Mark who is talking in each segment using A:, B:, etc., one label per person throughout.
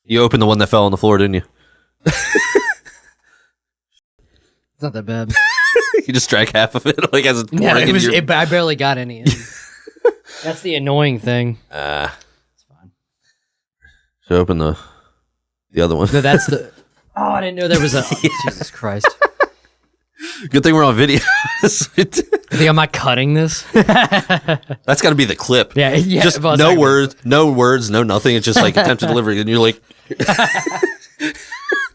A: You opened the one that fell on the floor, didn't you?
B: It's not that bad.
A: You just drank half of it, like as it's pouring.
B: Yeah, I barely got any. That's the annoying thing.
A: It's fine. So open the other one.
B: No, that's the. Oh, I didn't know there was a. Jesus Christ.
A: Good thing we're on video.
B: I think I'm not cutting this.
A: That's got to be the clip.
B: Yeah.
A: Just no words, no nothing. It's just like attempted delivery, and you're like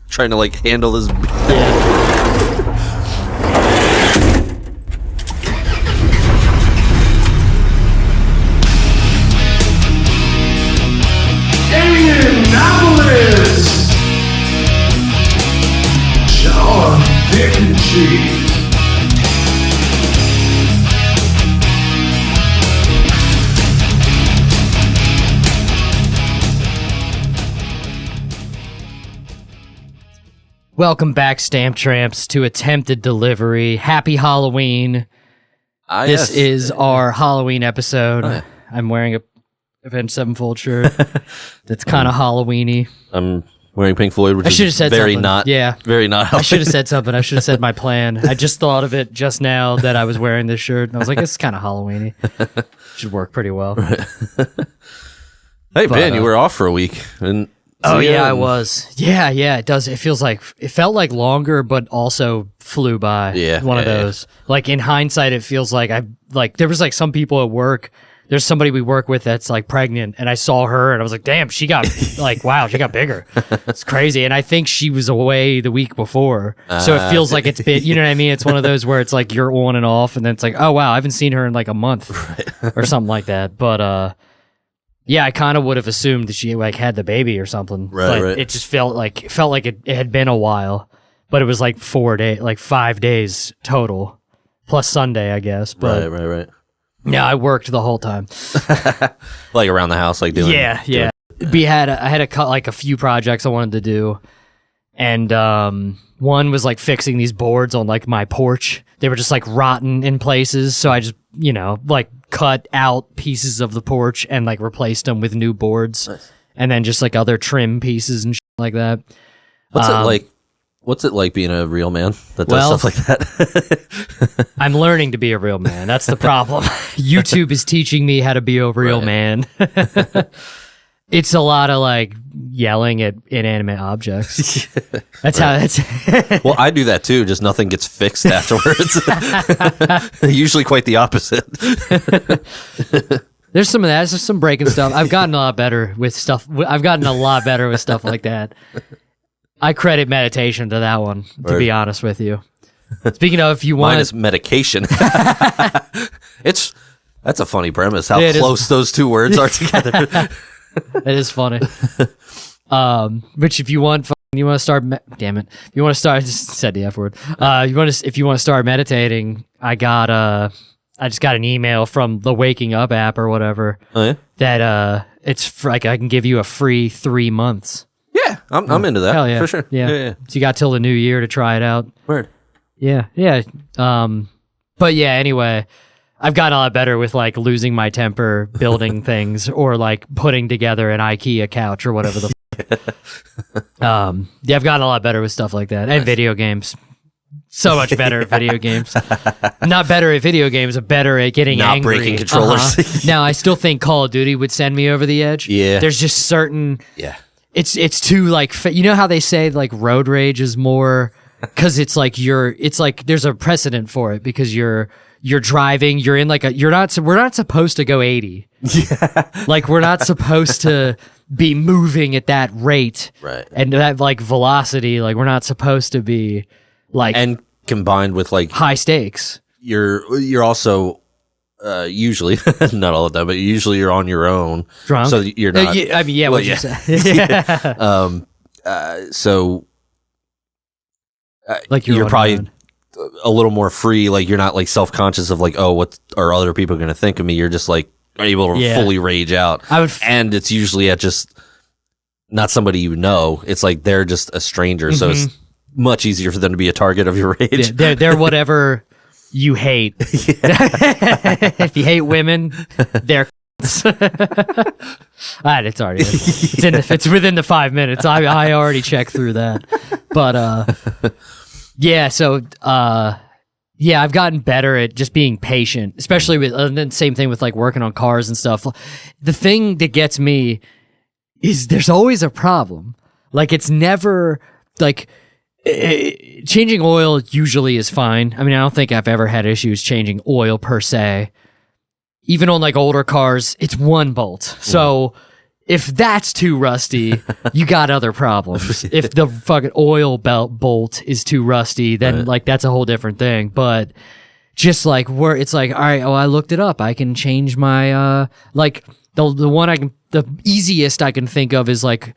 A: trying to like handle this.
C: Indianapolis, John, Dick, and Cheese.
B: Welcome back, Stamp Tramps, to Attempted Delivery. Happy Halloween. This is our Halloween episode.
A: Yeah.
B: I'm wearing a Avenged Sevenfold shirt that's kind of Halloween-y.
A: I'm wearing Pink Floyd, which is
B: said
A: very
B: something.
A: not.
B: Yeah.
A: Very not.
B: I should have said something. I should have said my plan. I just thought of it just now that I was wearing this shirt, and I was like, it's kind of Halloween-y. Should work pretty well.
A: Hey, Ben, you were off for a week. And
B: I was. Yeah, it does. It felt like longer, but also flew by.
A: Yeah.
B: One of those. Like in hindsight, it feels like there was like some people at work. There's somebody we work with that's like pregnant, and I saw her and I was like, damn, she got like, wow, she got bigger. It's crazy. And I think she was away the week before. So it feels like it's been, you know what I mean? It's one of those where it's like you're on and off, and then it's like, oh wow, I haven't seen her in like a month or something like that. But yeah, I kind of would have assumed that she like had the baby or something. But it just felt like it had been a while, but it was like 5 days total, plus Sunday, I guess. But
A: right.
B: yeah, I worked the whole time.
A: Like around the house, like doing.
B: Yeah. I had a few projects I wanted to do, and one was like fixing these boards on like my porch. They were just like rotten in places, so I just like cut out pieces of the porch and like replaced them with new boards. Nice. And then just like other trim pieces and shit like that.
A: What's it like? What's it like being a real man that does stuff like that?
B: I'm learning to be a real man. That's the problem. YouTube is teaching me how to be a real man. It's a lot of like yelling at inanimate objects. That's how that's.
A: Well, I do that too. Just nothing gets fixed afterwards. Usually quite the opposite.
B: There's some of that. There's some breaking stuff. I've gotten a lot better with stuff. I've gotten a lot better with stuff like that. I credit meditation to that one, to be honest with you. Speaking of, if you want...
A: Minus medication. That's a funny premise, how close those two words are together.
B: It is funny. Which if you want to start... damn it. If you want to start... I just said the F word. If you want to start meditating, I just got an email from the Waking Up app or whatever.
A: Oh, yeah?
B: That it's like I can give you a free 3 months.
A: Yeah, I'm into that.
B: Hell yeah.
A: For sure.
B: Yeah. So you got till the new year to try it out.
A: Word.
B: Yeah. But yeah, anyway, I've gotten a lot better with like losing my temper, building things, or like putting together an IKEA couch or whatever the yeah, I've gotten a lot better with stuff like that. And video games. So much better at video games. Not better at video games, but better at getting
A: Not
B: angry.
A: breaking controllers.
B: Now, I still think Call of Duty would send me over the edge.
A: Yeah.
B: There's just certain...
A: Yeah.
B: It's too like you know how they say like road rage is more because it's like there's a precedent for it because you're driving, you're in like we're not supposed to go 80. Yeah. Like we're not supposed to be moving at that rate.
A: Right.
B: And that like velocity, like we're not supposed to be like,
A: and combined with like
B: high stakes.
A: You're also usually not all the time, but usually you're on your own.
B: Drunk.
A: So you're not.
B: What you say?
A: So
B: like
A: you're probably a little more free. Like you're not like self-conscious of like, oh, what are other people going to think of me? You're just like able to fully rage out. And it's usually at just not somebody you know. It's like they're just a stranger. Mm-hmm. So it's much easier for them to be a target of your rage.
B: Yeah, they're whatever you hate. If you hate women, they're minutes. It's already it's within the 5 minutes. I already checked through that. But yeah, so yeah, I've gotten better at just being patient, especially with and then same thing with like working on cars and stuff. The thing that gets me is there's always a problem. Like it's never like changing oil usually is fine. I mean, I don't think I've ever had issues changing oil per se. Even on like older cars, it's one bolt. So if that's too rusty, you got other problems. If the fucking oil bolt is too rusty, then like that's a whole different thing. But just like where it's like, all right, I looked it up. I can change my like the one the easiest I can think of is like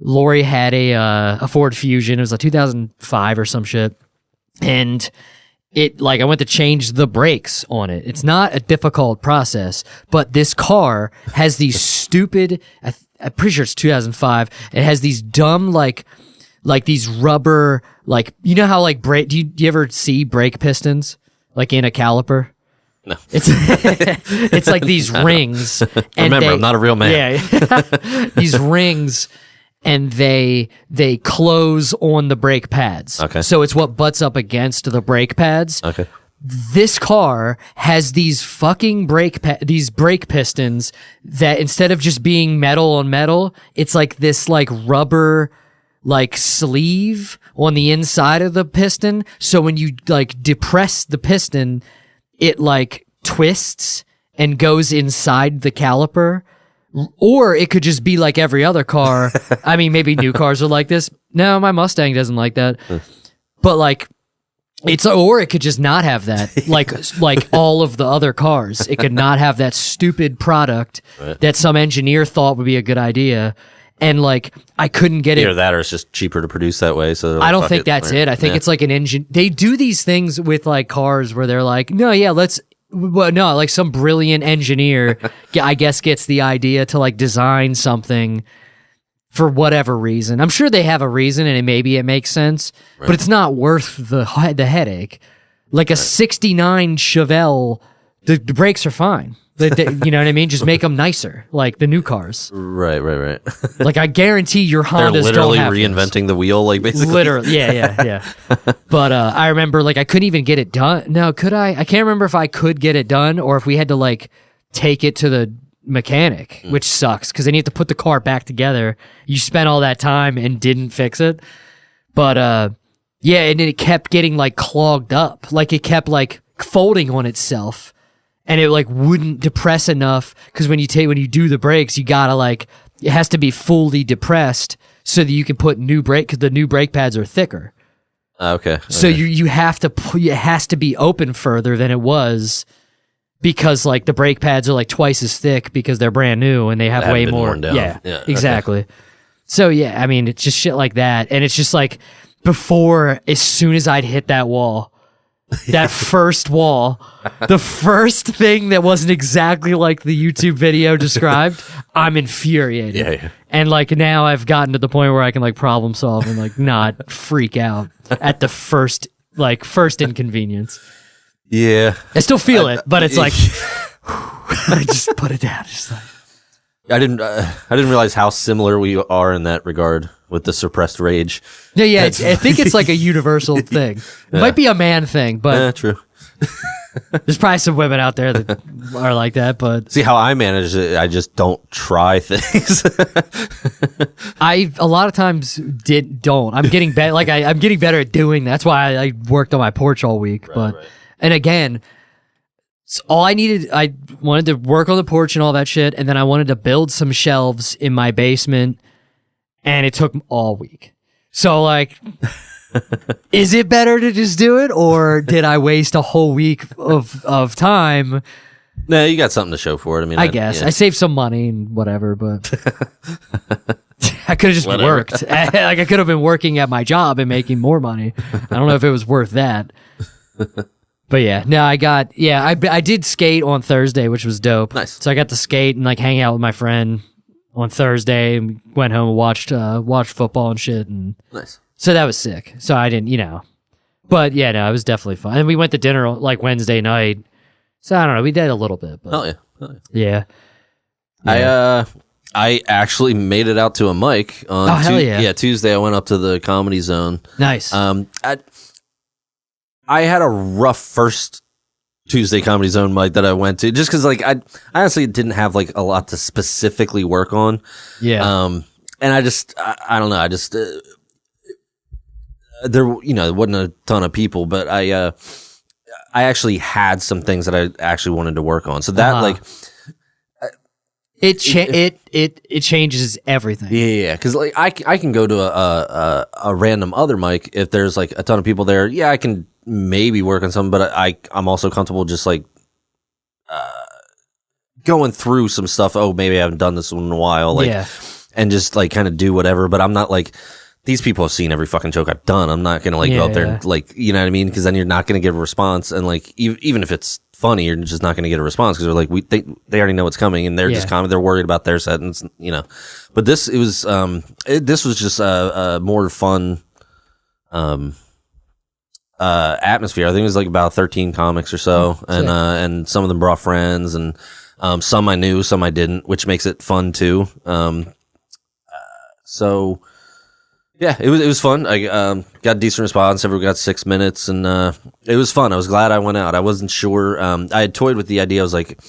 B: Lori had a Ford Fusion. It was like 2005 or some shit. And it like I went to change the brakes on it. It's not a difficult process, but this car has these stupid, I'm pretty sure it's 2005. It has these dumb like these rubber, like, you know how like brake, do you ever see brake pistons like in a caliper?
A: No.
B: It's like these rings. And
A: Remember, I'm not a real man.
B: Yeah. These rings, and they close on the brake pads.
A: Okay.
B: So it's what butts up against the brake pads.
A: Okay.
B: This car has these fucking these brake pistons that instead of just being metal on metal, it's like this like rubber like sleeve on the inside of the piston. So when you like depress the piston, it like twists and goes inside the caliper. Or it could just be like every other car. I mean, maybe new cars are like this. No, my Mustang doesn't like that. But like, or it could just not have that. Like all of the other cars, it could not have that stupid product that some engineer thought would be a good idea. And like, I couldn't get it.
A: Either that or it's just cheaper to produce that way. So
B: I don't think that's it. I think it's like an engine. They do these things with like cars where they're like, no, yeah, like some brilliant engineer, I guess, gets the idea to like design something for whatever reason. I'm sure they have a reason, and maybe it makes sense, but it's not worth the headache. Like a '69 Chevelle, the brakes are fine. You know what I mean? Just make them nicer, like the new cars.
A: Right.
B: Like I guarantee your Hondas
A: They're literally
B: don't have
A: reinventing the wheel, like basically.
B: Literally, yeah. But I remember like I couldn't even get it done. No, could I? I can't remember if I could get it done or if we had to like take it to the mechanic, which sucks because then you have to put the car back together. You spent all that time and didn't fix it. But yeah, and it kept getting like clogged up. Like it kept like folding on itself. And it like wouldn't depress enough because when you do the brakes, you gotta like it has to be fully depressed so that you can put new brake because the new brake pads are thicker.
A: Okay.
B: So you have to it has to be open further than it was because like the brake pads are like twice as thick because they're brand new and they have way more.
A: Worn down.
B: Yeah, exactly. Okay. So yeah, I mean it's just shit like that, and it's just like before as soon as I'd hit that wall. That first wall, the first thing that wasn't exactly like the YouTube video described, I'm infuriated.
A: Yeah.
B: And like now I've gotten to the point where I can like problem solve and like not freak out at the first inconvenience.
A: Yeah.
B: I still feel it, but it's like I just put it down. Just like
A: I didn't realize how similar we are in that regard with the suppressed rage.
B: Yeah. I think it's like a universal thing. It might be a man thing, but
A: true.
B: There's probably some women out there that are like that, but
A: see how I manage it. I just don't try things.
B: I a lot of times don't. I'm getting better. Like I'm getting better at doing. That's why I worked on my porch all week. Right. And again. So all I wanted to work on the porch and all that shit, and then I wanted to build some shelves in my basement, and it took all week. So, like, is it better to just do it, or did I waste a whole week of time?
A: No, you got something to show for it. I mean,
B: I guess. Yeah. I saved some money and whatever, but I could have just worked. Like, I could have been working at my job and making more money. I don't know if it was worth that. But yeah, no, I did skate on Thursday, which was dope.
A: Nice.
B: So I got to skate and like hang out with my friend on Thursday, and we went home and watched football and shit. And
A: nice.
B: So that was sick. So I didn't, but yeah, no, it was definitely fun. And we went to dinner like Wednesday night. So I don't know, we did a little bit. But
A: Oh yeah.
B: Yeah.
A: I actually made it out to a mic on
B: hell yeah.
A: Tuesday. I went up to the Comedy Zone.
B: Nice.
A: I had a rough first Tuesday Comedy Zone mic that I went to, just because like I honestly didn't have like a lot to specifically work on.
B: Yeah.
A: And I don't know. I just there wasn't a ton of people, but I actually had some things that I actually wanted to work on. So that like.
B: It changes everything.
A: Yeah, because like I can go to a random other mic if there's like a ton of people there. Yeah, I can maybe work on something, but I'm also comfortable just like going through some stuff. Oh, maybe I haven't done this in a while, like, and just like kind of do whatever. But I'm not like, these people have seen every fucking joke I've done. I'm not gonna like go up there and like, you know what I mean? Because then you're not gonna get a response, and like even if it's funny, you're just not going to get a response because they're like they already know what's coming, and they're just they're worried about their sentence, But this was just a more fun atmosphere. I think it was like about 13 comics or so, and some of them brought friends, and some I knew, some I didn't, which makes it fun too. So. Yeah, it was fun. I got a decent response. Everyone got 6 minutes, and it was fun. I was glad I went out. I wasn't sure. I had toyed with the idea. I was like,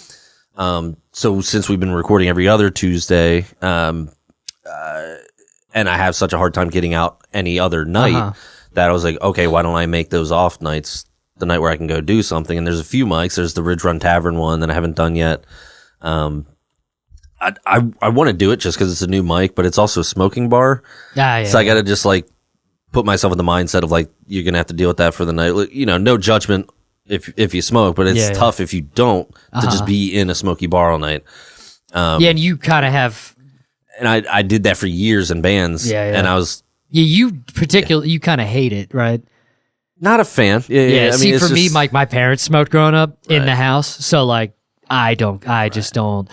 A: so since we've been recording every other Tuesday, and I have such a hard time getting out any other night, that I was like, okay, why don't I make those off nights the night where I can go do something? And there's a few mics. There's the Ridge Run Tavern one that I haven't done yet. I want to do it just because it's a new mic, but it's also a smoking bar. So I got to just like put myself in the mindset of like, you're going to have to deal with that for the night. No judgment if you smoke, but it's tough if you don't to just be in a smoky bar all night.
B: And you kind of have.
A: And I did that for years in bands. And I was.
B: Yeah, you kind of hate it, right?
A: Not a fan. Yeah.
B: I mean, for me, my parents smoked growing up in the house. So like, I just don't.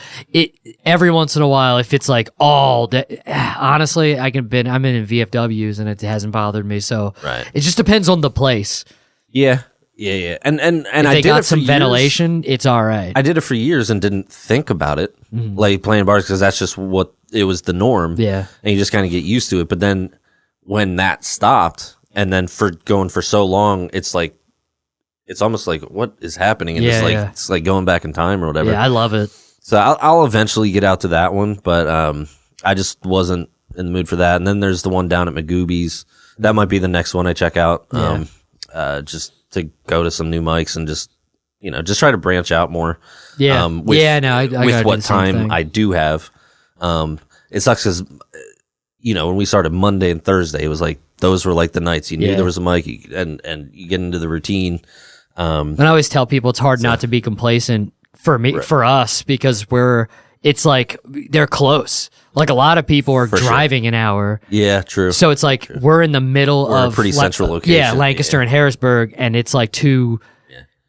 B: Every once in a while, if it's like all day, honestly, I'm in VFWs and it hasn't bothered me. So it just depends on the place.
A: Yeah. And
B: if
A: I
B: they
A: did
B: got
A: it for
B: some
A: years.
B: ventilation, it's all right.
A: I did it for years and didn't think about it, like playing bars, because that's just what it was the norm.
B: Yeah,
A: and you just kind of get used to it. But then when that stopped, and then for going for so long, it's like. It's almost like, what is happening? And it's like going back in time or whatever.
B: Yeah, I love it.
A: So I'll eventually get out to that one, but I just wasn't in the mood for that. And then there's the one down at Magoobies. That might be the next one I check out. Just to go to some new mics and just try to branch out more.
B: Yeah.
A: With what time I do have. It sucks because, when we started Monday and Thursday, it was like, those were like the nights you knew there was a mic, and you get into the routine.
B: And I always tell people it's hard not to be complacent for me, for us, because it's like they're close. Like a lot of people are driving an hour.
A: Yeah, true.
B: So it's like we're in the middle of
A: a pretty central location.
B: Yeah, Lancaster and Harrisburg, and it's like two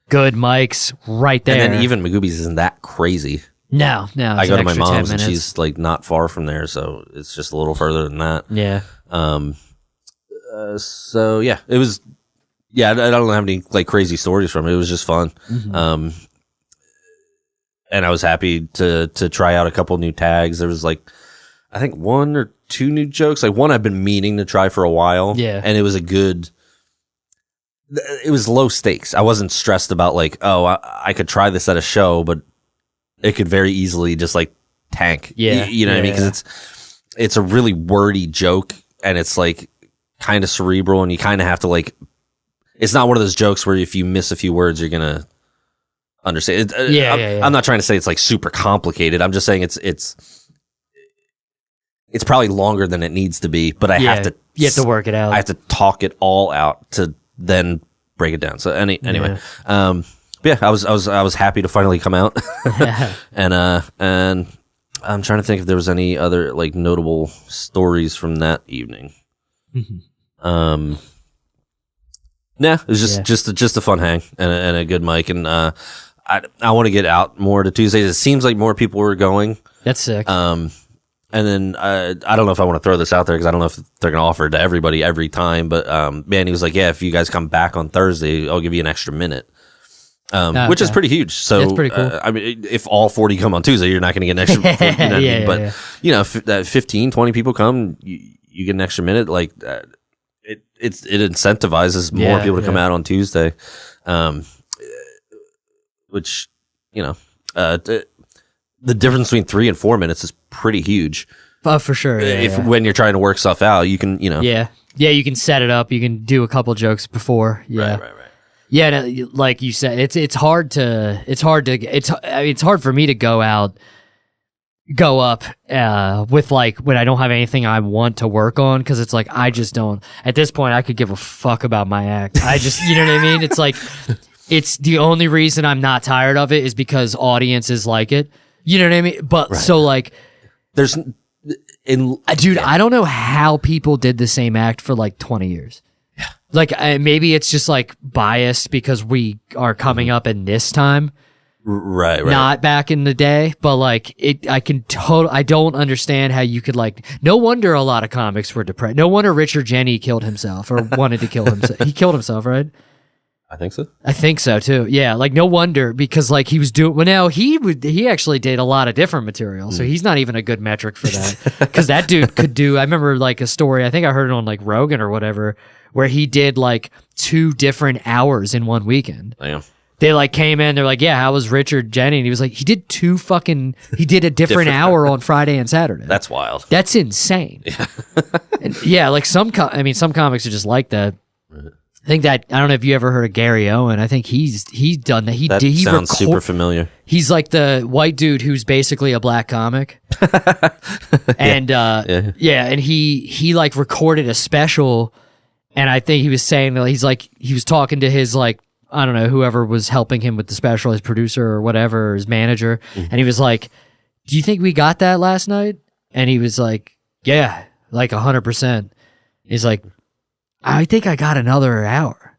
B: good mics right there.
A: And then even Magoobies isn't that crazy.
B: No.
A: I go to my mom's and she's like not far from there, so it's just a little further than that.
B: Yeah.
A: So yeah, it was. Yeah, I don't have any like crazy stories from it. It was just fun. And I was happy to try out a couple new tags. There was like, I think 1 or 2 new jokes. Like one I've been meaning to try for a while.
B: Yeah.
A: And it was it was low stakes. I wasn't stressed about like, oh, I could try this at a show, but it could very easily just like tank.
B: Yeah.
A: You know what I mean? Because it's a really wordy joke, and it's like kind of cerebral, and you kind of have to like, it's not one of those jokes where if you miss a few words, you're going to understand. I'm not trying to say it's like super complicated. I'm just saying it's probably longer than it needs to be, but you have to
B: work it out.
A: I have to talk it all out to then break it down. So anyway, I was happy to finally come out. and I'm trying to think if there was any other like notable stories from that evening. Nah, it was just a fun hang and a good mic, and I want to get out more to Tuesdays. It seems like more people were going.
B: That's sick.
A: And then I don't know if I want to throw this out there because I don't know if they're gonna offer it to everybody every time. But man, he was like, yeah, if you guys come back on Thursday, I'll give you an extra minute. which is pretty huge. So
B: that's pretty cool.
A: I mean, if all 40 come on Tuesday, you're not going to get an extra. But you know, if 15, 20 people come, you get an extra minute. Like it incentivizes more people to come out on Tuesday, which you know, the difference between 3 and 4 minutes is pretty huge.
B: Oh, for sure.
A: When you're trying to work stuff out, you can, you know.
B: Yeah, you can set it up. You can do a couple jokes before. Yeah.
A: Right.
B: Yeah, like you said, it's hard for me to go up with like when I don't have anything I want to work on, because it's like I just don't. At this point, I could give a fuck about my act. I just, you know what I mean? It's like it's the only reason I'm not tired of it is because audiences like it. You know what I mean? But so like
A: there's.
B: I don't know how people did the same act for like 20 years. Yeah. Like maybe it's just like biased because we are coming up in this time.
A: Right.
B: Not back in the day, but like I don't understand how you could like, no wonder a lot of comics were depressed. No wonder Richard Jeni killed himself or wanted to kill himself. He killed himself, right?
A: I think so.
B: I think so too. Yeah, like no wonder, because like he was doing. Well, now he actually did a lot of different material, so he's not even a good metric for that. Because that dude could do. I remember like a story. I think I heard it on like Rogan or whatever, where he did like 2 different hours in one weekend.
A: Damn.
B: They like came in. They're like, "Yeah, how was Richard Jeni?" And he was like, "He did He did a different hour on Friday and Saturday."
A: That's wild.
B: That's insane. Yeah, like some comics are just like that. Right. I think that, I don't know if you ever heard of Gary Owen. I think he's done that. He
A: sounds super familiar.
B: He's like the white dude who's basically a black comic. And and he like recorded a special, and I think he was saying that he was talking to his like, I don't know, whoever was helping him with the special, his producer or whatever, or his manager, and he was like, "Do you think we got that last night?" And he was like, "Yeah, like 100%." He's like, "I think I got another hour."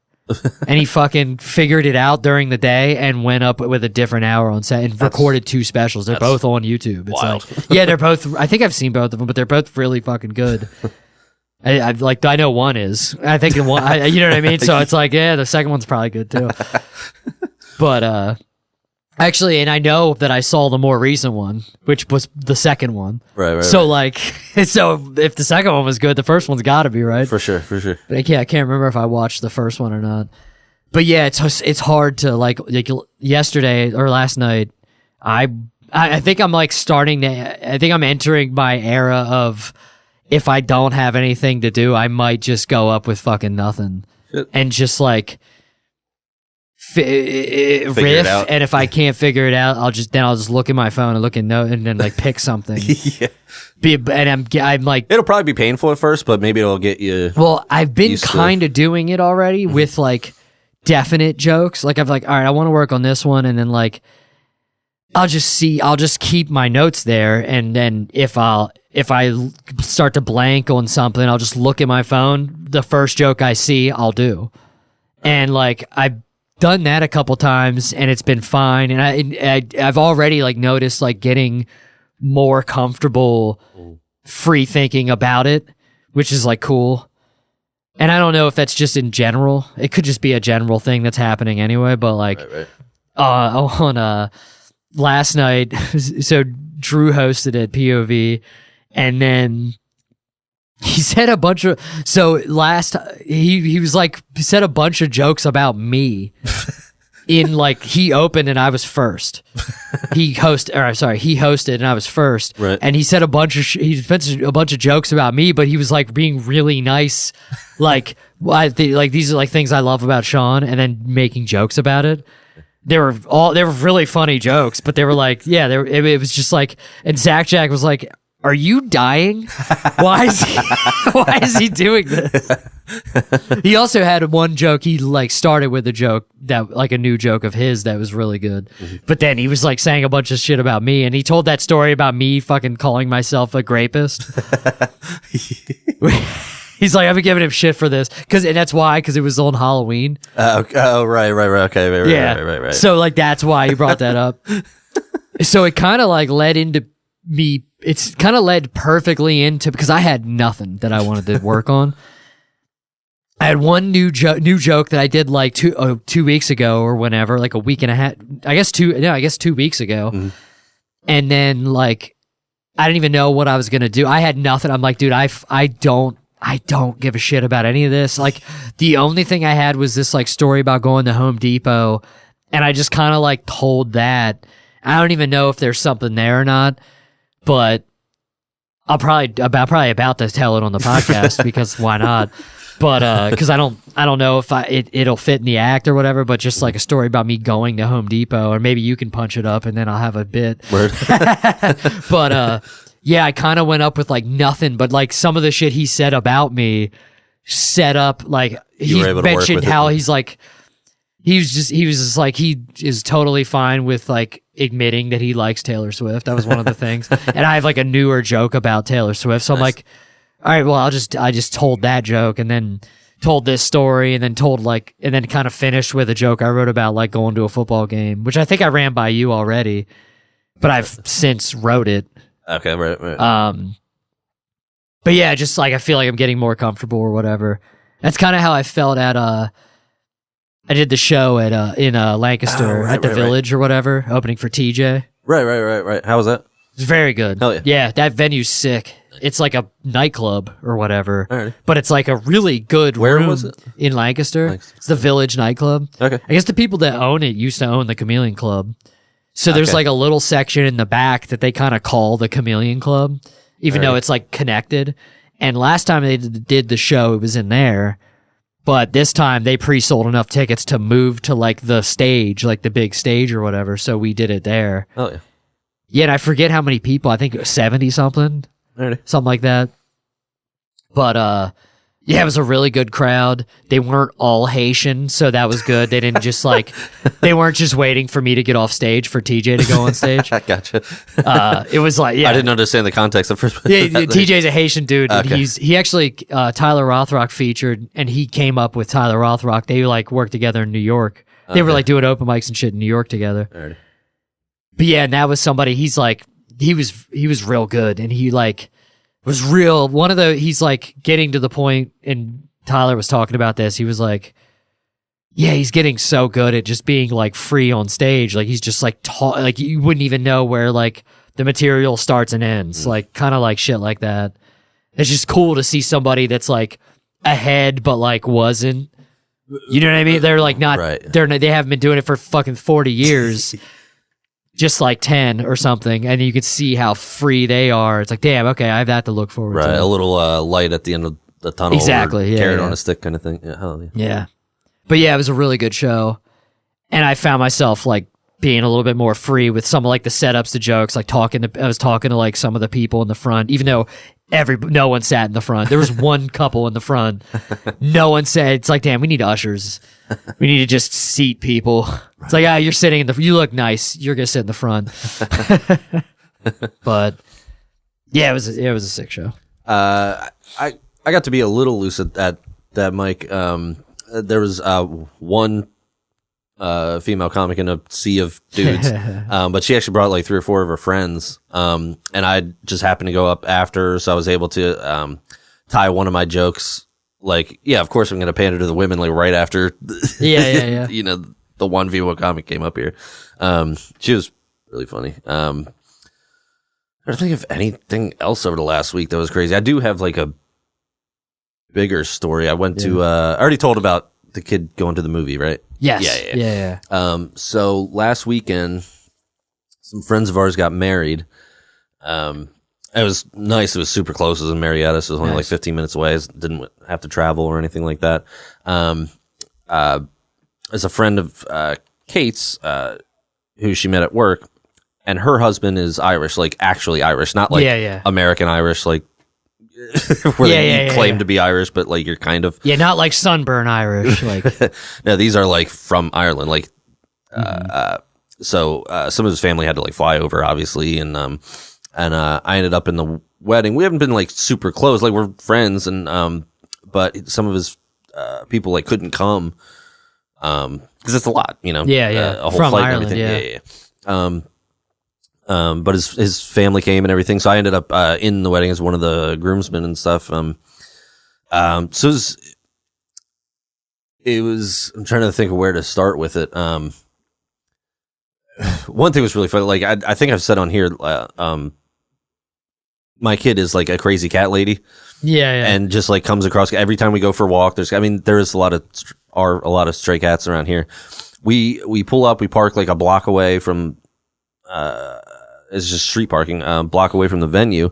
B: And he fucking figured it out during the day and went up with a different hour on set and recorded 2 specials. They're both on YouTube. It's
A: wild.
B: like, yeah, they're both, I think I've seen both of them, but they're both really fucking good. I know one is. I think one, you know what I mean? So it's like, yeah, the second one's probably good too. But, actually, and I know that I saw the more recent one, which was the second one.
A: Right.
B: So like, so if the second one was good, the first one's got to be, right?
A: For sure.
B: But I can't remember if I watched the first one or not. But yeah, it's hard to like yesterday or last night. I think I'm like I think I'm entering my era of, if I don't have anything to do, I might just go up with fucking nothing and just like riff. And if I can't figure it out, I'll just look at my phone and look at note and then like pick something.
A: Yeah.
B: And I'm like,
A: it'll probably be painful at first, but maybe it'll get you.
B: Well, I've been kind of doing it already with like definite jokes. Like I've like, all right, I want to work on this one, and then like I'll just keep my notes there, and then if I start to blank on something, I'll just look at my phone. The first joke I see, I'll do. And like I've done that a couple times, and it's been fine. And I've already like noticed like getting more comfortable free thinking about it, which is like cool. And I don't know if that's just in general. It could just be a general thing that's happening anyway. But like on last night, so Drew hosted at POV, and then he said a bunch of, he was like, he said a bunch of jokes about me in like, he opened and I was first. He hosted and I was first.
A: Right.
B: And he said a bunch of jokes about me, but he was like being really nice. Like, these are like things I love about Sean, and then making jokes about it. They were really funny jokes, but they were like, yeah, it was just like, and Zach Jack was like, "Are you dying? Why is he doing this?" He also had one joke. He like started with a joke that like a new joke of his that was really good. Mm-hmm. But then he was like saying a bunch of shit about me, and he told that story about me fucking calling myself a rapist. He's like, I've been giving him shit for this, and that's why, because it was on Halloween.
A: Right. Okay, right.
B: So like that's why he brought that up. So it kind of like led into me. It's kind of led perfectly into, because I had nothing that I wanted to work on. I had one new joke that I did like 2 weeks ago or whenever, like a week and a half. I guess 2 weeks ago. Mm-hmm. And then like I didn't even know what I was gonna do. I had nothing. I'm like, dude, I don't give a shit about any of this. Like the only thing I had was this like story about going to Home Depot, and I just kind of like told that. I don't even know if there's something there or not, but I'll probably about to tell it on the podcast because why not? But because I don't know if it'll fit in the act or whatever. But just like a story about me going to Home Depot, or maybe you can punch it up and then I'll have a bit.
A: Word.
B: But yeah, I kind of went up with like nothing, but like some of the shit he said about me set up like he mentioned how he's like. He was just like, he is totally fine with like admitting that he likes Taylor Swift. That was one of the things. And I have like a newer joke about Taylor Swift. So I'm like, all right, well, I just told that joke and then told this story and then and then kind of finished with a joke I wrote about like going to a football game, which I think I ran by you already, but I've since wrote it.
A: Okay. Right.
B: But yeah, just like, I feel like I'm getting more comfortable or whatever. That's kind of how I felt at, I did the show at in Lancaster at the Village or whatever, opening for TJ.
A: Right. How was that?
B: It's very good.
A: Hell yeah.
B: Yeah, that venue's sick. It's like a nightclub or whatever,
A: Alrighty.
B: but it's like a really good
A: Where
B: room
A: was it?
B: in Lancaster. It's the Village nightclub.
A: Okay.
B: I guess the people that own it used to own the Chameleon Club. So there's like a little section in the back that they kind of call the Chameleon Club, even though it's like connected. And last time they did the show, it was in there. But this time they pre-sold enough tickets to move to like the stage, like the big stage or whatever. So we did it there.
A: Oh yeah.
B: Yeah, and I forget how many people. I think 70 something, something like that. But yeah, it was a really good crowd. They weren't all Haitian, so that was good. They didn't just like they weren't just waiting for me to get off stage for TJ to go on stage.
A: I gotcha.
B: It was like, yeah,
A: I didn't understand the context at first.
B: Yeah, TJ's a Haitian dude.
A: Okay.
B: He actually Tyler Rothrock featured, and he came up with Tyler Rothrock. They like worked together in New York. They were like doing open mics and shit in New York together.
A: Alrighty.
B: But yeah, and that was somebody. He's like he was real good, and he like was real. He's like getting to the point, and Tyler was talking about this. He was like, yeah, he's getting so good at just being like free on stage. Like he's just like like you wouldn't even know where like the material starts and ends. Like kind of like shit like that. It's just cool to see somebody that's like ahead, but like wasn't. You know what I mean? They're like not.
A: Right.
B: They haven't been doing it for fucking 40 years. Just like 10 or something, and you could see how free they are. It's like, damn, okay, I have that to look forward to.
A: Right, a little light at the end of the tunnel.
B: Exactly,
A: carrot on a stick kind of thing. Yeah, hell yeah.
B: Yeah. But yeah, it was a really good show. And I found myself like being a little bit more free with some of like the setups, the jokes, like I was talking to like some of the people in the front, even though no one sat in the front. There was one couple in the front. No one said, it's like, damn, we need ushers. We need to just seat people. It's like, you're sitting you look nice. You're going to sit in the front. But yeah, it was a sick show.
A: I got to be a little loose at that mic. There was one female comic in a sea of dudes, but she actually brought like 3 or 4 of her friends, and I just happened to go up after, so I was able to tie one of my jokes. Like, yeah, of course I'm going to pander to the women like right after.
B: Yeah.
A: You know, the one female comic came up here. She was really funny. I don't think of anything else over the last week that was crazy. I do have like a bigger story. I went to. I already told about the kid going to the movie, right?
B: Yes.
A: Yeah. So last weekend, some friends of ours got married. It was nice. It was super close. It was in Marietta, so it was only like 15 minutes away. I didn't have to travel or anything like that. As a friend of Kate's, who she met at work, and her husband is Irish, like actually Irish, not like American Irish, like where you claim to be Irish, but like you're kind of
B: not like sunburn Irish. Like
A: no, these are like from Ireland. Like so some of his family had to like fly over, obviously, and I ended up in the wedding. We haven't been like super close, like we're friends, and but some of his people like couldn't come because it's a lot, you know.
B: A
A: whole
B: from
A: flight
B: Ireland,
A: and everything. But his family came and everything, so I ended up in the wedding as one of the groomsmen and stuff. So I'm trying to think of where to start with it. One thing was really funny. Like I think I've said on here, my kid is like a crazy cat lady.
B: Yeah.
A: And just like comes across every time we go for a walk. There is a lot of stray cats around here. We pull up, we park like a block away from, it's just street parking, block away from the venue.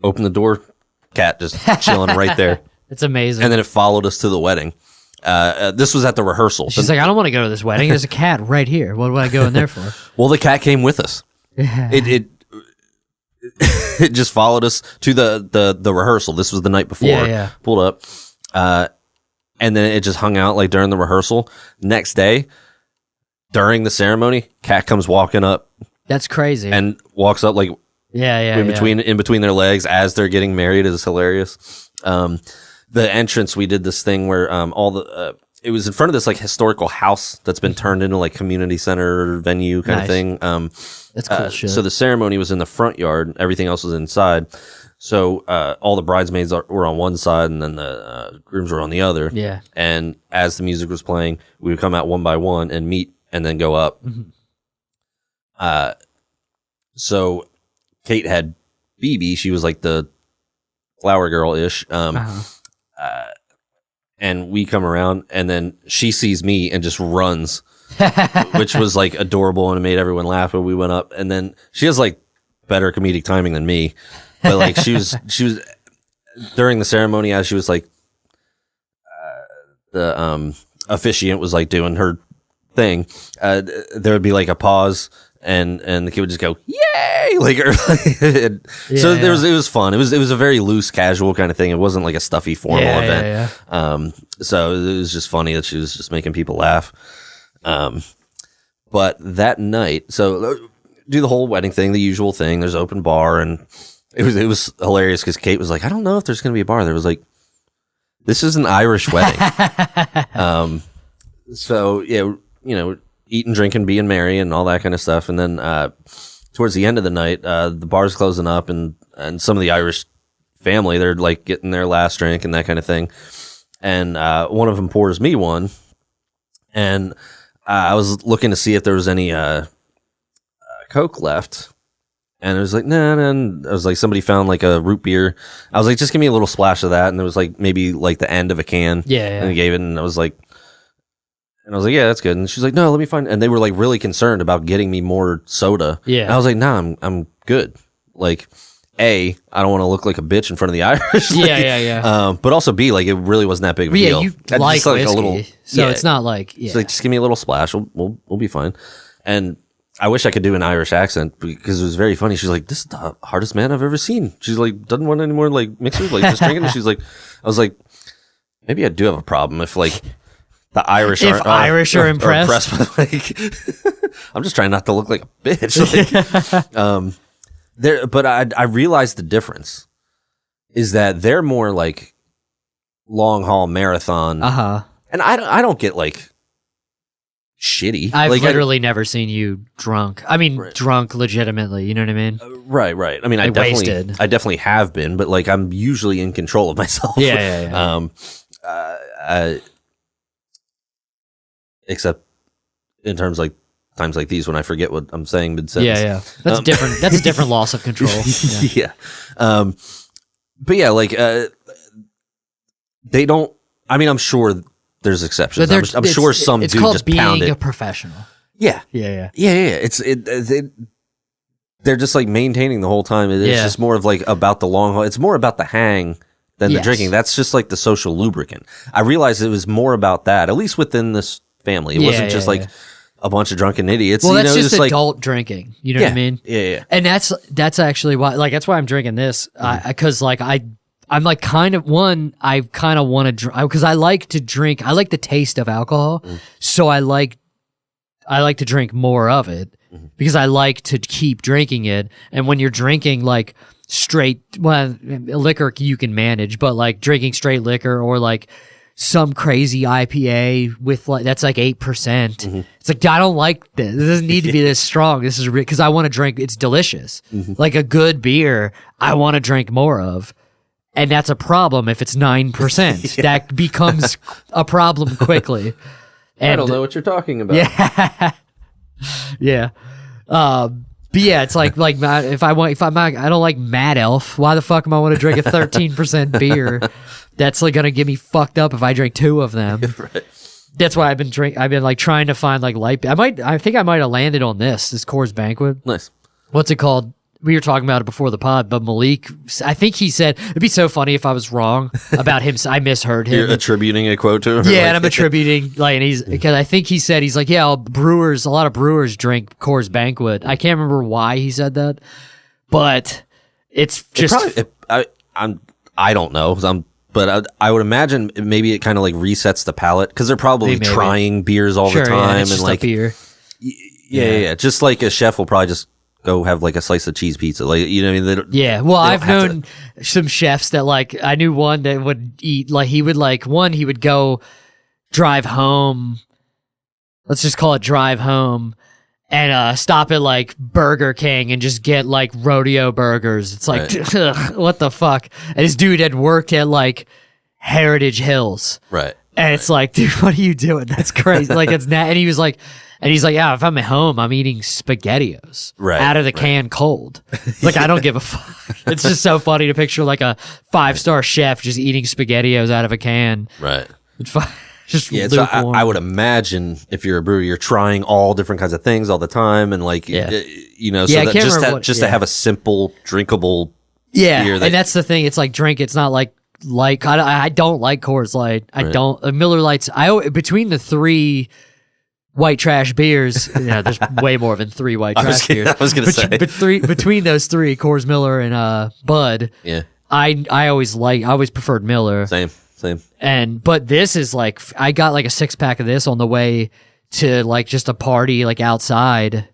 A: Open the door, cat just chilling right there.
B: It's amazing.
A: And then it followed us to the wedding. This was at the rehearsal.
B: She's like, I don't want to go to this wedding. There's a cat right here. What do I go in there for?
A: Well, the cat came with us. It just followed us to the rehearsal. This was the night before.
B: Yeah.
A: Pulled up. And then it just hung out like during the rehearsal. Next day, during the ceremony, cat comes walking up.
B: That's crazy.
A: And walks up like in between their legs as they're getting married. Is hilarious. The entrance, we did this thing where it was in front of this like historical house that's been turned into like community center venue kind of thing.
B: That's cool shit.
A: So the ceremony was in the front yard, everything else was inside. So all the bridesmaids were on one side, and then the grooms were on the other.
B: Yeah.
A: And as the music was playing, we would come out one by one and meet, and then go up. Mm-hmm. So Kate had BB. She was like the flower girl ish. And we come around, and then she sees me and just runs, which was like adorable, and it made everyone laugh. But we went up, and then she has like better comedic timing than me. But like she was during the ceremony, as she was like the officiant was like doing her thing, there would be like a pause, and the kid would just go yay, like so it was fun. It was a very loose, casual kind of thing. It wasn't like a stuffy formal event. So it was just funny that she was just making people laugh. But that night, so do the whole wedding thing, the usual thing. There's open bar, and it was hilarious because Kate was like, I don't know if there's going to be a bar. There was like, this is an Irish wedding. So yeah, eating, drinking, being merry, and all that kind of stuff. And then towards the end of the night, the bar's closing up, and some of the Irish family, they're like getting their last drink and that kind of thing. And one of them pours me one, and I was looking to see if there was any Coke left. And it was like, nah. I was like, somebody found like a root beer. I was like, just give me a little splash of that. And there was like maybe like the end of a can.
B: Yeah.
A: And I gave it, and I was like, yeah, that's good. And she's like, no, let me find. And they were like really concerned about getting me more soda.
B: Yeah.
A: And I was like, nah, I'm good. Like, A, I don't want to look like a bitch in front of the Irish.
B: Yeah.
A: But also B, like it really wasn't that big of a deal.
B: You like
A: just, like,
B: whiskey,
A: a little,
B: so it's not like
A: She's like, just give me a little splash. We'll be fine. And I wish I could do an Irish accent because it was very funny. She's like, this is the hardest man I've ever seen. She's like, doesn't want any more like mixers, like just drinking. And she's like, I was like, maybe I do have a problem if like the Irish are impressed. But like, I'm just trying not to look like a bitch. Like, but I realized the difference is that they're more like long haul marathon. And I don't get like shitty.
B: I've
A: like,
B: literally never seen you drunk. I mean, drunk legitimately. You know what I mean?
A: Right. I mean, I definitely have been, but like I'm usually in control of myself.
B: Yeah.
A: Except in terms like times like these when I forget what I'm saying mid-sentence.
B: Yeah. That's different. That's a different loss of control.
A: Yeah. But yeah, like they don't. I mean, I'm sure there's exceptions. I'm sure some dude just pound it.
B: It's called being a professional.
A: Yeah.
B: Yeah.
A: They're just like maintaining the whole time. It's just more of like about the long haul. It's more about the hang than the drinking. That's just like the social lubricant. I realized it was more about that, at least within this family. It wasn't just like a bunch of drunken idiots.
B: Well, that's just adult drinking. You know what I mean?
A: Yeah.
B: And that's actually why, like, that's why I'm drinking this. Because like I'm like I kind of want to drink because I like to drink. I like the taste of alcohol, so I like to drink more of it because I like to keep drinking it. And when you're drinking like straight, liquor you can manage, but like drinking straight liquor or like some crazy IPA with like that's like 8%. It's like I don't like this. It doesn't need to be this strong. This is because I want to drink. It's delicious, like a good beer. I want to drink more of. And that's a problem if it's 9%. That becomes a problem quickly. And,
A: I don't know what you're talking about.
B: Yeah. Yeah. But yeah, it's like if I don't like Mad Elf, why the fuck am I want to drink a 13% beer? That's like gonna get me fucked up if I drink 2 of them.
A: Right.
B: That's why I've been like trying to find like light. I think I might have landed on this Coors Banquet.
A: Nice.
B: What's it called? We were talking about it before the pod, but Malik, I think he said, it'd be so funny if I was wrong about him. I misheard him.
A: You're attributing a quote to him?
B: Yeah, and I'm attributing, like, and because I think he said, he's like, yeah, a lot of brewers drink Coors Banquet. I can't remember why he said that, but it's just.
A: I don't know, but I would imagine maybe it kind of like resets the palate because they're probably
B: Maybe.
A: trying beers all the time.
B: And
A: just like
B: beer.
A: Yeah. Just like a chef will probably just go have like a slice of cheese pizza. Like, you know what I mean?
B: Yeah. Well, I've known some chefs that like, I knew one that would eat, like he would go drive home. Let's just call it drive home and stop at like Burger King and just get like rodeo burgers. It's like, ugh, what the fuck? And this dude had worked at like Heritage Hills.
A: Right.
B: And it's like, dude, what are you doing? That's crazy. Like, it's not, and he's like, yeah, if I'm at home, I'm eating SpaghettiOs out of the can cold. Like, I don't give a fuck. It's just so funny to picture like a 5-star chef just eating SpaghettiOs out of a can.
A: Right.
B: It's just
A: So I would imagine if you're a brewer, you're trying all different kinds of things all the time, and like so that to have a simple drinkable beer.
B: And that's the thing. It's like drink. It's not like I don't like Coors Light. I don't Miller Lights. Between the 3 white trash beers. Yeah, there's way more than 3 white trash beers.
A: I was gonna say,
B: between those 3, Coors, Miller, and Bud.
A: Yeah,
B: I always preferred Miller.
A: Same.
B: But this is like, I got like a 6-pack of this on the way to like just a party like outside,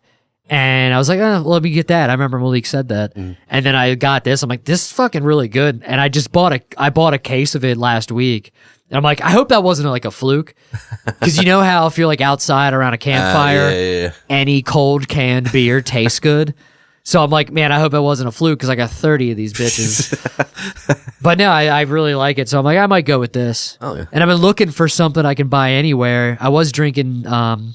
B: and I was like, oh, let me get that. I remember Malik said that, and then I got this. I'm like, this is fucking really good, and I bought a case of it last week. And I'm like, I hope that wasn't like a fluke. Because you know how if you're like outside around a campfire, any cold canned beer tastes good. So I'm like, man, I hope it wasn't a fluke because I got 30 of these bitches. But no, I really like it. So I'm like, I might go with this.
A: Oh, yeah.
B: And I've been looking for something I can buy anywhere. I was drinking, oh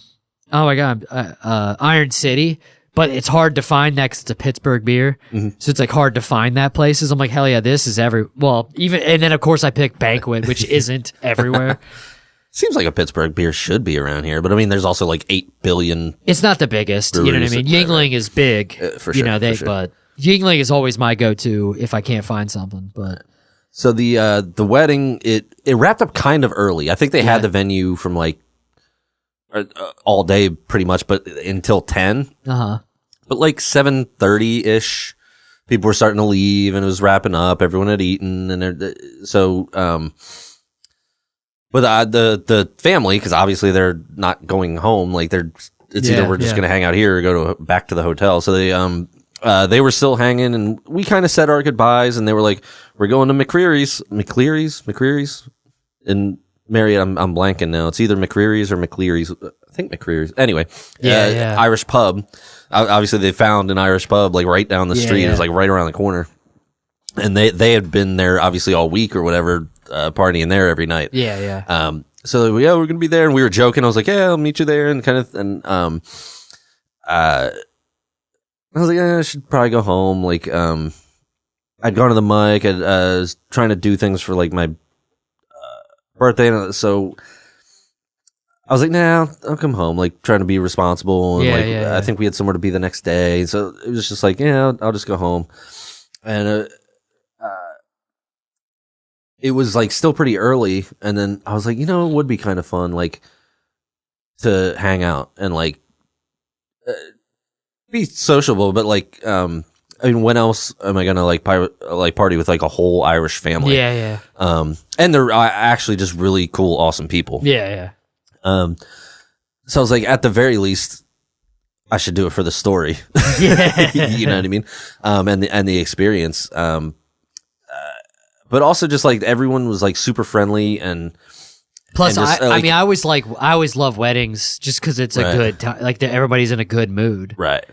B: my God, Iron City. But it's hard to find that because it's a Pittsburgh beer. Mm-hmm. So it's like hard to find that places. I'm like, hell yeah, this is and then of course I picked Banquet, which isn't everywhere.
A: Seems like a Pittsburgh beer should be around here, but I mean, there's also like 8 billion.
B: It's not the biggest, you know what I mean? Yingling is big,
A: for sure,
B: but Yingling is always my go-to if I can't find something. But
A: so the wedding, it wrapped up kind of early. I think they had the venue from like all day pretty much, but until 10. But like 7:30-ish, people were starting to leave, and it was wrapping up. Everyone had eaten, and so. But the family, because obviously they're not going home. Like it's either we're just gonna hang out here or go back to the hotel. So they were still hanging, and we kind of said our goodbyes, and they were like, "We're going to McCreary's, and Marriott." I'm blanking now. It's either McCreary's or McCleary's. I think McCreary's. Anyway, Irish pub. Obviously, they found an Irish pub like right down the street. It was like right around the corner, and they had been there obviously all week or whatever, partying there every night. So we're gonna be there, and we were joking. I was like, I'll meet you there, and kind of, and I was like, I should probably go home. Like, I'd gone to the mic. I was trying to do things for like my birthday, and so I was like, nah, I'll come home, like trying to be responsible. And I think we had somewhere to be the next day. So it was just like, I'll just go home. And it was like still pretty early. And then I was like, it would be kind of fun, like to hang out and like be sociable. But like, I mean, when else am I going to like party with like a whole Irish family? And they're actually just really cool, awesome people. So I was like, at the very least, I should do it for the story. You know what I mean? And the experience. But also just like everyone was like super friendly and
B: plus, just, I mean, I always love weddings just because it's a good time. Like everybody's in a good mood.
A: Right.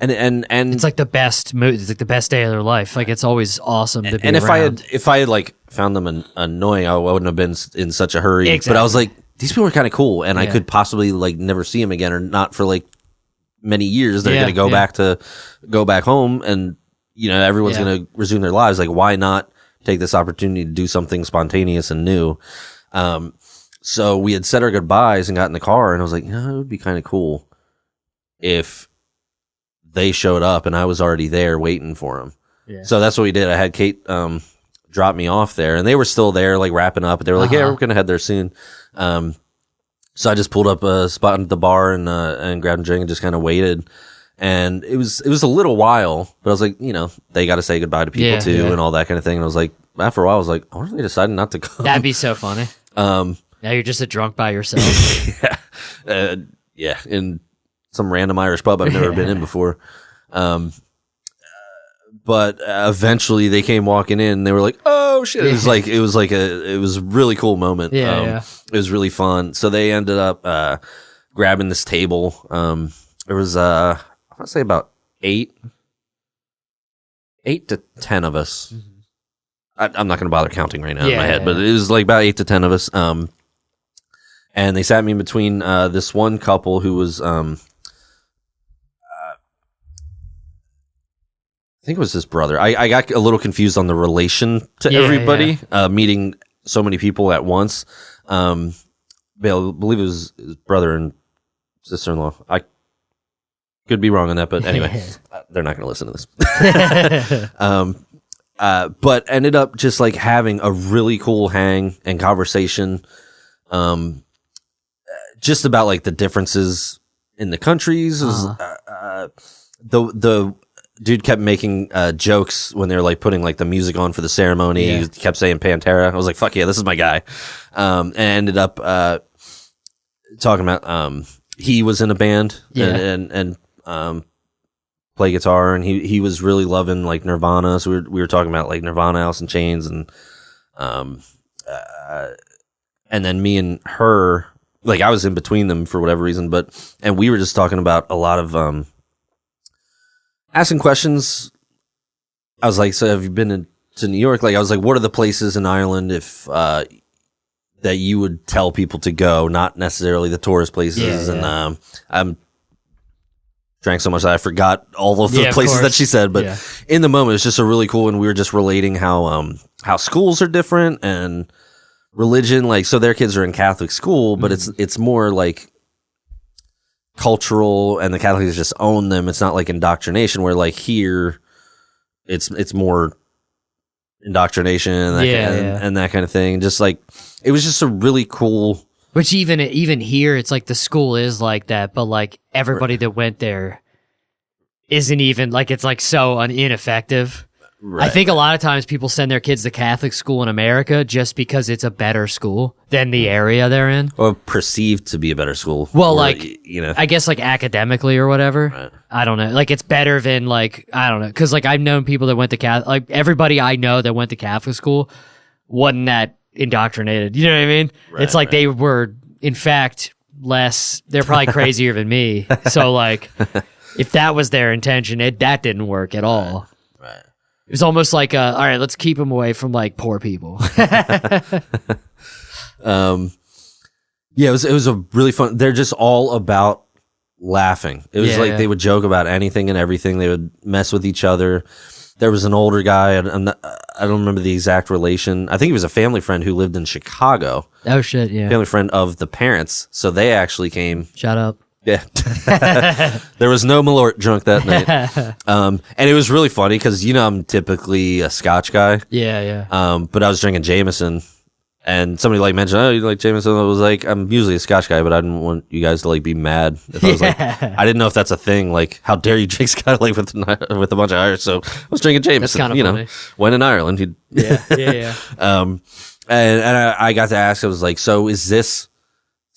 A: And
B: it's like the best mood. It's like the best day of their life. Like it's always awesome to be
A: and
B: around.
A: if I had like found them annoying, I wouldn't have been in such a hurry.
B: Exactly.
A: But I was like, these people are kind of cool, and I could possibly like never see them again, or not for like many years. They're going to go back home, and everyone's going to resume their lives. Like, why not take this opportunity to do something spontaneous and new? So we had said our goodbyes and got in the car, and I was like, it would be kind of cool if they showed up and I was already there waiting for them. Yeah. So that's what we did. I had Kate drop me off there, and they were still there, like wrapping up. But they were like, "Yeah, we're gonna head there soon." So I just pulled up a spot at the bar and grabbed a drink and just kind of waited. And it was a little while, but I was like, they got to say goodbye to people too, and all that kind of thing. And I was like, after a while, I was like, I wonder if they decided not to come.
B: That'd be so funny. Now you're just a drunk by yourself.
A: in some random Irish pub I've never been in before. But eventually they came walking in and they were like, "Oh shit." It was a really cool moment. It was really fun. So they ended up grabbing this table. There was I want to say about 8 to 10 of us. Mm-hmm. I'm not going to bother counting right now in my head, but it was like about 8 to 10 of us. And they sat me in between this one couple who was I think it was his brother. I got a little confused on the relation to everybody, meeting so many people at once. I believe it was his brother and sister-in-law. I could be wrong on that, but anyway, they're not going to listen to this. But ended up just like having a really cool hang and conversation, just about like the differences in the countries. The dude kept making jokes when they were like putting like the music on for the ceremony. He kept saying Pantera. I was like, fuck yeah, this is my guy. And ended up talking about he was in a band and play guitar, and he was really loving like Nirvana. So we were talking about like Nirvana, Alice in Chains, and then me and her, like I was in between them for whatever reason, and we were just talking about a lot of asking questions. I was like, so have you been to New York? Like, I was like, what are the places in Ireland if that you would tell people to go, not necessarily the tourist places? And I'm drank so much that I forgot all of the places that she said. But in the moment, it's just a really cool, and we were just relating how schools are different and religion. Like, so their kids are in Catholic school, but it's more like cultural, and the Catholics just own them. It's not like indoctrination, where like here it's more indoctrination and that kind of thing. Just like, it was just a really cool.
B: Which even here, it's like the school is like that, but like everybody that went there isn't even like, it's like so ineffective. Right. I think a lot of times people send their kids to Catholic school in America just because it's a better school than the area they're in.
A: Or perceived to be a better school.
B: Well, like, I guess like academically or whatever. Right. I don't know. Like, it's better than like, I don't know. Because like I've known people that went to Catholic, like everybody I know that went to Catholic school wasn't that indoctrinated. You know what I mean? Right, it's like they were, in fact, they're probably crazier than me. So like, if that was their intention, that didn't work at all.
A: Right.
B: It was almost like, all right, let's keep them away from like poor people.
A: It was a really fun. They're just all about laughing. It was they would joke about anything and everything. They would mess with each other. There was an older guy. I don't remember the exact relation. I think he was a family friend who lived in Chicago.
B: Oh shit, yeah.
A: Family friend of the parents. So they actually came.
B: Shut up.
A: Yeah. There was no Malort drunk that night. And it was really funny because, I'm typically a Scotch guy.
B: Yeah.
A: But I was drinking Jameson, and somebody like mentioned, oh, you like Jameson? I was like, I'm usually a Scotch guy, but I didn't want you guys to like be mad. If I was like, I didn't know if that's a thing. Like, how dare you drink Scotch like with a bunch of Irish? So I was drinking Jameson.
B: That's kind of funny.
A: When in Ireland.
B: Yeah.
A: And I got to ask, I was like, so is this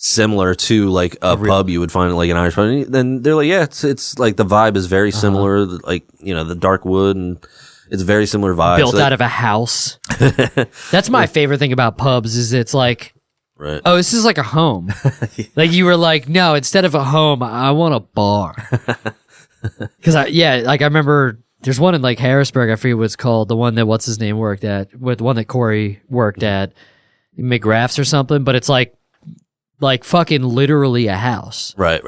A: similar to like a pub you would find like an Irish pub? And then they're like, yeah, it's like the vibe is very similar, like the dark wood, and it's very similar vibe.
B: Built out of a house. That's my favorite thing about pubs is it's like, oh, this is like a home. Like you were like, no, instead of a home, I want a bar. Because I remember there's one in like Harrisburg. I forget what it's called. The one that what's his name worked at, with the one that Corey worked at, McGrath's or something. But it's like fucking literally a house.
A: Right.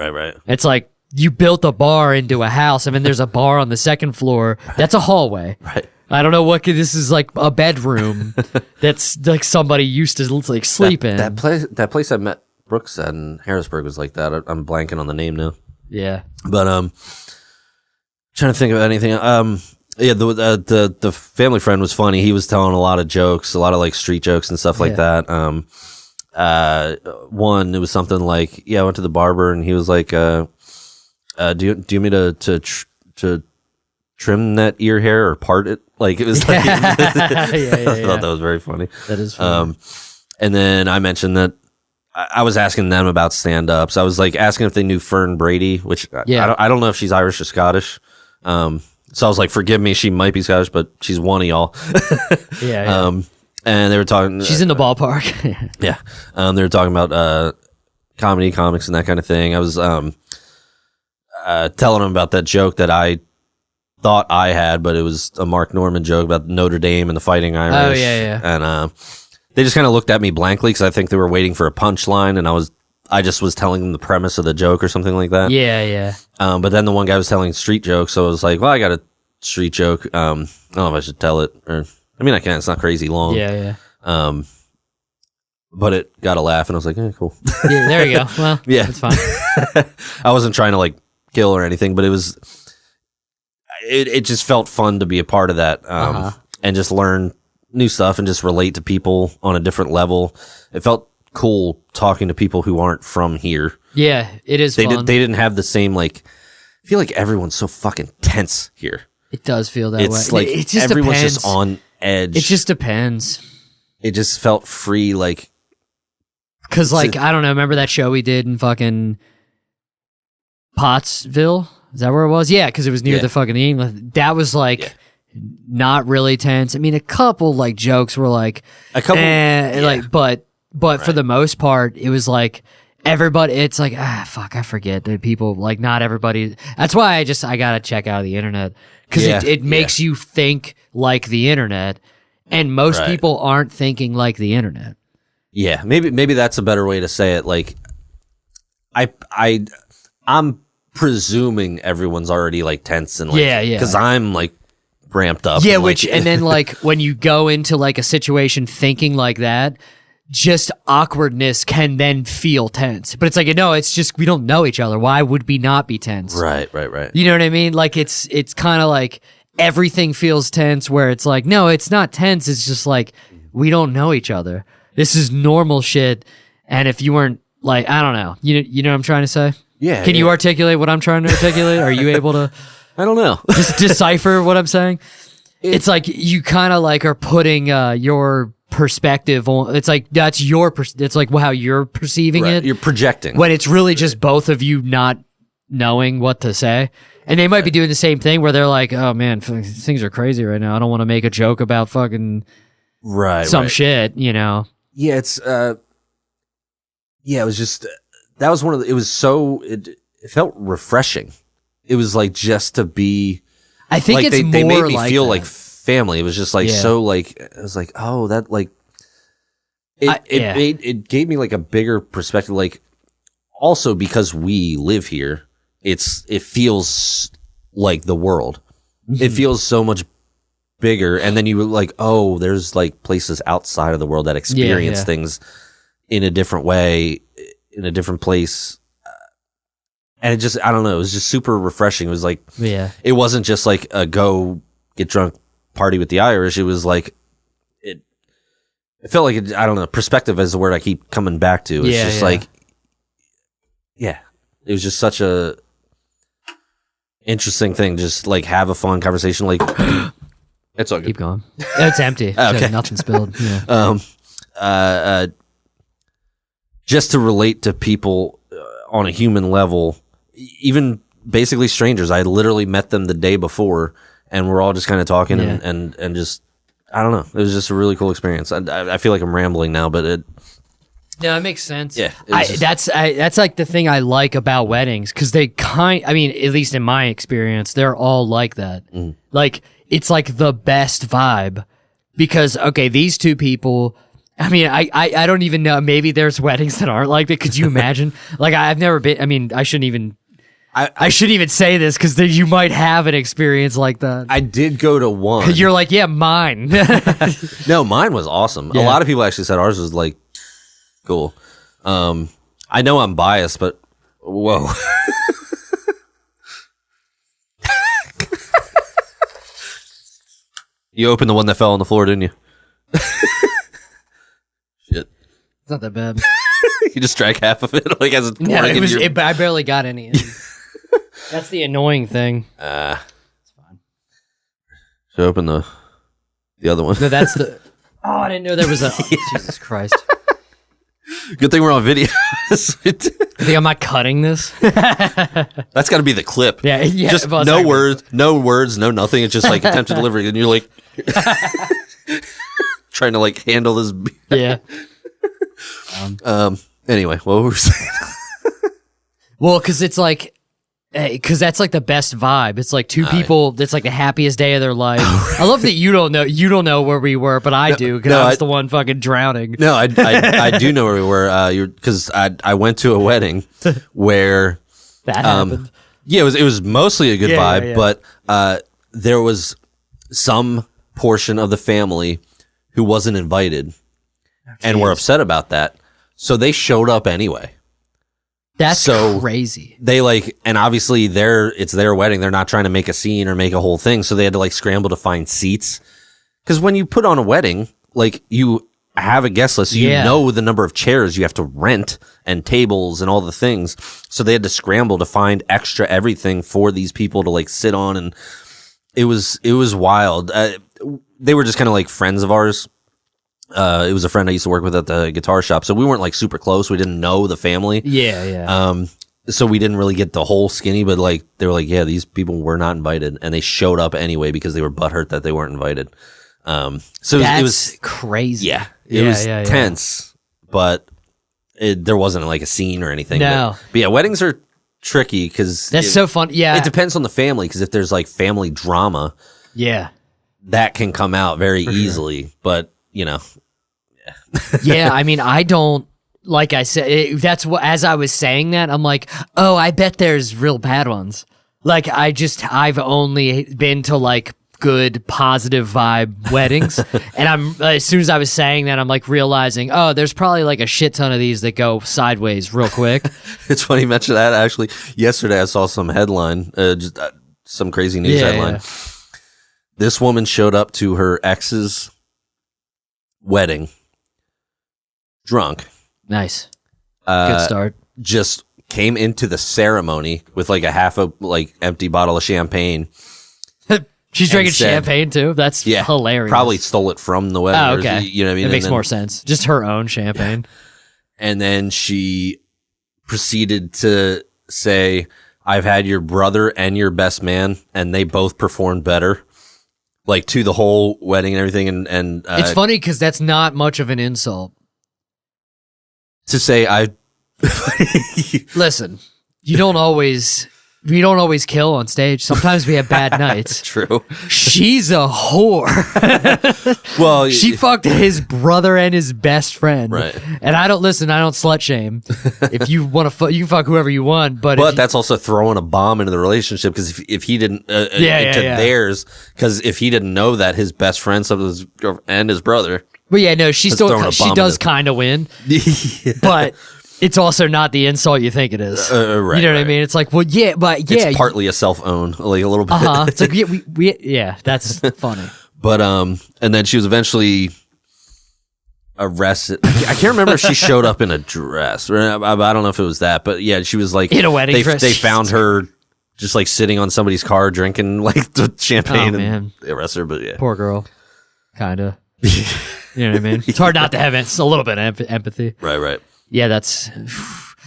B: It's like you built a bar into a house, and then there's a bar on the second floor. That's a hallway.
A: Right.
B: I don't know what this is, like a bedroom that's like somebody used to like sleep in.
A: That place I met Brooks at in Harrisburg was like that. I'm blanking on the name now.
B: Yeah.
A: But trying to think of anything. The family friend was funny. He was telling a lot of jokes, a lot of like street jokes and stuff like that. One, it was something like, I went to the barber and he was like, do you want me to trim that ear hair or part it? Like it was like, I thought that was very funny.
B: That is funny.
A: And then I mentioned that I was asking them about stand-ups. I was like asking if they knew Fern Brady, which I don't know if she's Irish or Scottish. So I was like, forgive me, she might be Scottish, but she's one of y'all. And they were talking.
B: She's in the ballpark.
A: Yeah. They were talking about comedy, comics, and that kind of thing. I was telling them about that joke that I thought I had, but it was a Mark Norman joke about Notre Dame and the Fighting Irish.
B: Oh, yeah.
A: And they just kind of looked at me blankly because I think they were waiting for a punchline, and I just was telling them the premise of the joke or something like that.
B: Yeah.
A: But then the one guy was telling street jokes, so I was like, well, I got a street joke. I don't know if I should tell it, or I mean, I can. It's not crazy long.
B: Yeah.
A: But it got a laugh, and I was like, cool.
B: Yeah, there you go. Well,
A: yeah,
B: it's fine.
A: I wasn't trying to like kill or anything, but it just felt fun to be a part of that, and just learn new stuff and just relate to people on a different level. It felt cool talking to people who aren't from here.
B: Yeah, it is.
A: They didn't have the same like. I feel like everyone's so fucking tense here.
B: It does feel that way.
A: It's like
B: it just
A: everyone's
B: depends.
A: just on edge.
B: It just depends.
A: It just felt free, like.
B: Because, like, I don't know, remember that show we did in fucking Pottsville? Is that where it was? Yeah, because it was near the fucking England. That was, like, not really tense. I mean, a couple, like, jokes were, like, like, but for the most part, it was, like, everybody, it's like, fuck, I forget that people, like, not everybody. That's why I gotta check out the internet. Because it makes you think like the internet, and most people aren't thinking like the internet.
A: Yeah, maybe that's a better way to say it. Like, I'm presuming everyone's already like tense and like, because I'm like ramped up.
B: Yeah,
A: and,
B: and then like when you go into like a situation thinking like that, just awkwardness can then feel tense. But it's like, it's just we don't know each other. Why would we not be tense?
A: Right.
B: You know what I mean? Like it's kind of like everything feels tense. Where it's like, no, it's not tense. It's just like we don't know each other. This is normal shit, and if you weren't like, I don't know, you know what I'm trying to say?
A: Yeah.
B: Can you articulate what I'm trying to articulate? Are you able to?
A: I don't know.
B: Just decipher what I'm saying. It's like you kind of like are putting your perspective on. It's like that's it's like how you're perceiving it.
A: You're projecting
B: when it's really just both of you not knowing what to say. And they might be doing the same thing where they're like, "Oh man, things are crazy right now. I don't want to make a joke about fucking some shit."
A: Yeah, it's it was just that was one of the, it was so it felt refreshing. It was like just to be.
B: I think
A: like
B: it's
A: they made me
B: like
A: feel
B: that.
A: like family. It was just like so like it was like that like it gave me like a bigger perspective. Like also because we live here, it feels like the world. It feels so much bigger, and then you were like, oh, there's like places outside of the world that experience things in a different way, in a different place, and it just, I don't know, it was just super refreshing. It was like, it wasn't just like a go get drunk party with the Irish. It was like it felt like I don't know, perspective is the word I keep coming back to. It's just like it was just such a interesting thing. Just like have a fun conversation, like. It's all good.
B: Keep going. It's empty.
A: Okay.
B: Nothing spilled.
A: Just to relate to people on a human level, even basically strangers. I literally met them the day before, and we're all just kind of talking and just, I don't know. It was just a really cool experience. I feel like I'm rambling now, but
B: No, it makes sense.
A: Yeah,
B: that's like the thing I like about weddings because they I mean, at least in my experience, they're all like that. Like it's like the best vibe because okay, these two people. I mean, I don't even know. Maybe there's weddings that aren't like that. Could you imagine? Like I've never been. I mean, I shouldn't even. I shouldn't even say this because you might have an experience like that.
A: I did go to one.
B: You're like, yeah, mine.
A: No, mine was awesome.
B: Yeah.
A: A lot of people actually said ours was like cool. I know I'm biased, but whoa. You opened the one that fell on the floor, didn't you? Shit.
B: It's not that bad.
A: You just drank half of it, like as it's pouring
B: Yeah,
A: into your...
B: I barely got any. That's the annoying thing.
A: It's fine. So open the other one.
B: No, that's the. Oh, I didn't know there was a. Jesus Christ.
A: Good thing we're on video.
B: I think I'm not cutting this.
A: That's got to be the clip.
B: Yeah.
A: Just no words, no nothing. It's just like attempted delivery, and you're like trying to like handle this.
B: Yeah.
A: Anyway, what were we saying?
B: Well, because it's like. Because that's like the best vibe. It's like two people. That's like the happiest day of their life. I love that you don't know. You don't know where we were, but I do because I was the one fucking drowning.
A: No, I do know where we were. Because I went to a wedding where
B: that happened.
A: Yeah, it was mostly a good vibe,
B: yeah.
A: but there was some portion of the family who wasn't invited and were upset about that. So they showed up anyway.
B: That's
A: so
B: crazy.
A: They like, and obviously it's their wedding. They're not trying to make a scene or make a whole thing. So they had to like scramble to find seats. Because when you put on a wedding, like you have a guest list, so you know the number of chairs you have to rent and tables and all the things. So they had to scramble to find extra everything for these people to like sit on. And it was wild. They were just kind of like friends of ours. It was a friend I used to work with at the guitar shop. So we weren't like super close. We didn't know the family.
B: Yeah.
A: So we didn't really get the whole skinny, but like they were like, yeah, these people were not invited, and they showed up anyway because they were butthurt that they weren't invited. So it was
B: crazy.
A: Yeah, it was tense, but there wasn't like a scene or anything.
B: No,
A: but yeah, weddings are tricky because
B: that's so fun. Yeah,
A: it depends on the family because if there's like family drama, that can come out very easily. But you know.
B: Yeah, I mean, I don't, like I said, that's what, as I was saying that, I'm like, oh, I bet there's real bad ones. Like, I've only been to like good, positive vibe weddings. And as soon as I was saying that, I'm like realizing, oh, there's probably like a shit ton of these that go sideways real quick.
A: It's funny you mentioned that. Actually, yesterday I saw some headline, some crazy news headline. This woman showed up to her ex's wedding drunk.
B: Nice. Good start.
A: Just came into the ceremony with like a half a like empty bottle of champagne.
B: She's drinking champagne too? That's hilarious.
A: Probably stole it from the wedding.
B: Oh, okay.
A: You know what I mean?
B: It makes more sense. Just her own champagne.
A: And then she proceeded to say, I've had your brother and your best man, and they both performed better. Like to the whole wedding and everything. And
B: it's funny because that's not much of an insult.
A: To say
B: listen, we don't always kill on stage. Sometimes we have bad nights.
A: True.
B: She's a whore.
A: Well,
B: she fucked his brother and his best friend.
A: Right.
B: And I don't slut shame. If you want to fuck, you can fuck whoever you want. But
A: that's also throwing a bomb into the relationship because if he didn't theirs, because if he didn't know that his best friend slept with his girlfriend and his brother.
B: But yeah, no, she does kind of win. But it's also not the insult you think it is.
A: Right,
B: you know what I mean? It's like, well, yeah, but yeah.
A: It's partly a self-own, like a little bit.
B: It's like, that's funny.
A: But, and then she was eventually arrested. I can't remember if she showed up in a dress. I don't know if it was that, but yeah, she was like.
B: In a wedding dress.
A: They found her just like sitting on somebody's car drinking like the champagne and they arrested her, but yeah.
B: Poor girl. Kind of. You know what I mean? It's hard not to have a little bit of empathy.
A: Right.
B: Yeah, that's...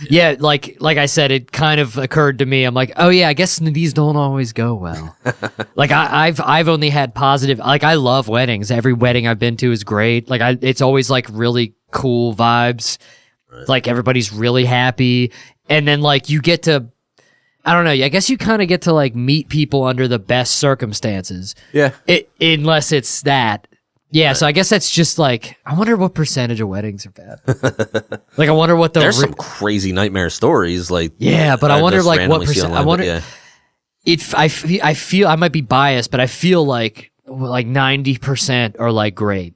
B: Yeah, like I said, it kind of occurred to me. I'm like, oh yeah, I guess these don't always go well. Like I've only had positive... Like I love weddings. Every wedding I've been to is great. Like it's always like really cool vibes. Like everybody's really happy. And then like you get to, I don't know, I guess you kind of get to like meet people under the best circumstances.
A: Yeah.
B: Unless it's that. Yeah, so I guess that's just like, I wonder what percentage of weddings are bad. Like I wonder what the...
A: There's some crazy nightmare stories. Like
B: yeah, but I wonder like what percent... I wonder...
A: Yeah.
B: I feel, I might be biased, but I feel like 90% are like great.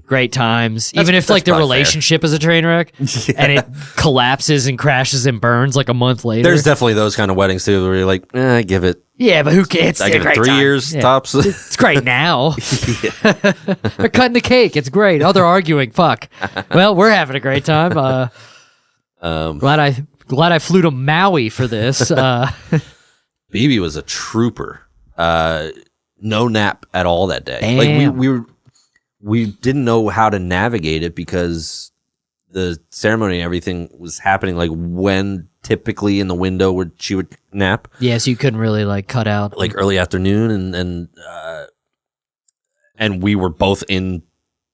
B: Great times. Even if like the relationship is a train wreck and it collapses and crashes and burns like a month later.
A: There's definitely those kind of weddings too where you're like, I give it.
B: Yeah, but who cares?
A: I give it 3 years tops.
B: It's great now. They're cutting the cake. It's great. Oh, they're arguing. Fuck. Well, we're having a great time. Glad I flew to Maui for this.
A: BB was a trooper. No nap at all that day.
B: Damn.
A: Like we didn't know how to navigate it because the ceremony and everything was happening like when typically in the window where she would nap.
B: Yeah, so you couldn't really like cut out
A: like early afternoon and we were both in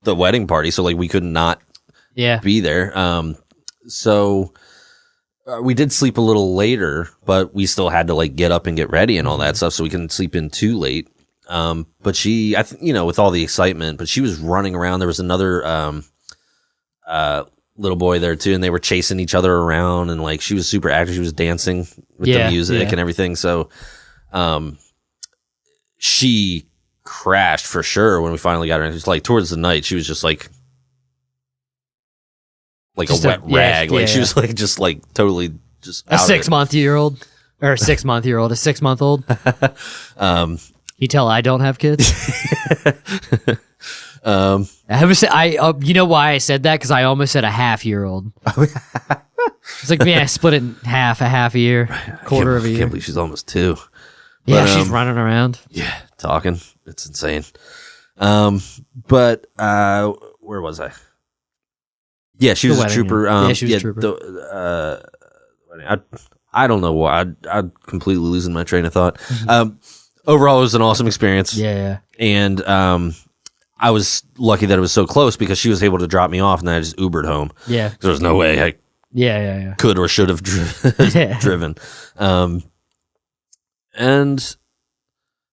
A: the wedding party, so like we could not be there. So we did sleep a little later, but we still had to like get up and get ready and all that stuff, so we couldn't sleep in too late. But she, with all the excitement, but she was running around. There was another little boy there too, and they were chasing each other around, and like she was super active. She was dancing with the music and everything. So, she crashed for sure when we finally got her. It was like towards the night, she was just like just a wet rag. Like she was like just like totally just
B: a 6-month-old or a 6-month-old, a 6-month-old. You tell I don't have kids. You know why I said that? Because I almost said a half-year-old. It's like, I split it in half, a half a year, quarter of a year.
A: I can't believe she's almost 2.
B: Yeah, but, she's running around.
A: Yeah, talking. It's insane. But where was I? Yeah, she was a trooper.
B: She was a trooper.
A: I don't know why. I'm completely losing my train of thought. Overall, it was an awesome experience.
B: Yeah.
A: And I was lucky that it was so close because she was able to drop me off, and then I just Ubered home.
B: Yeah.
A: There was no way I could or should have driven. And I'm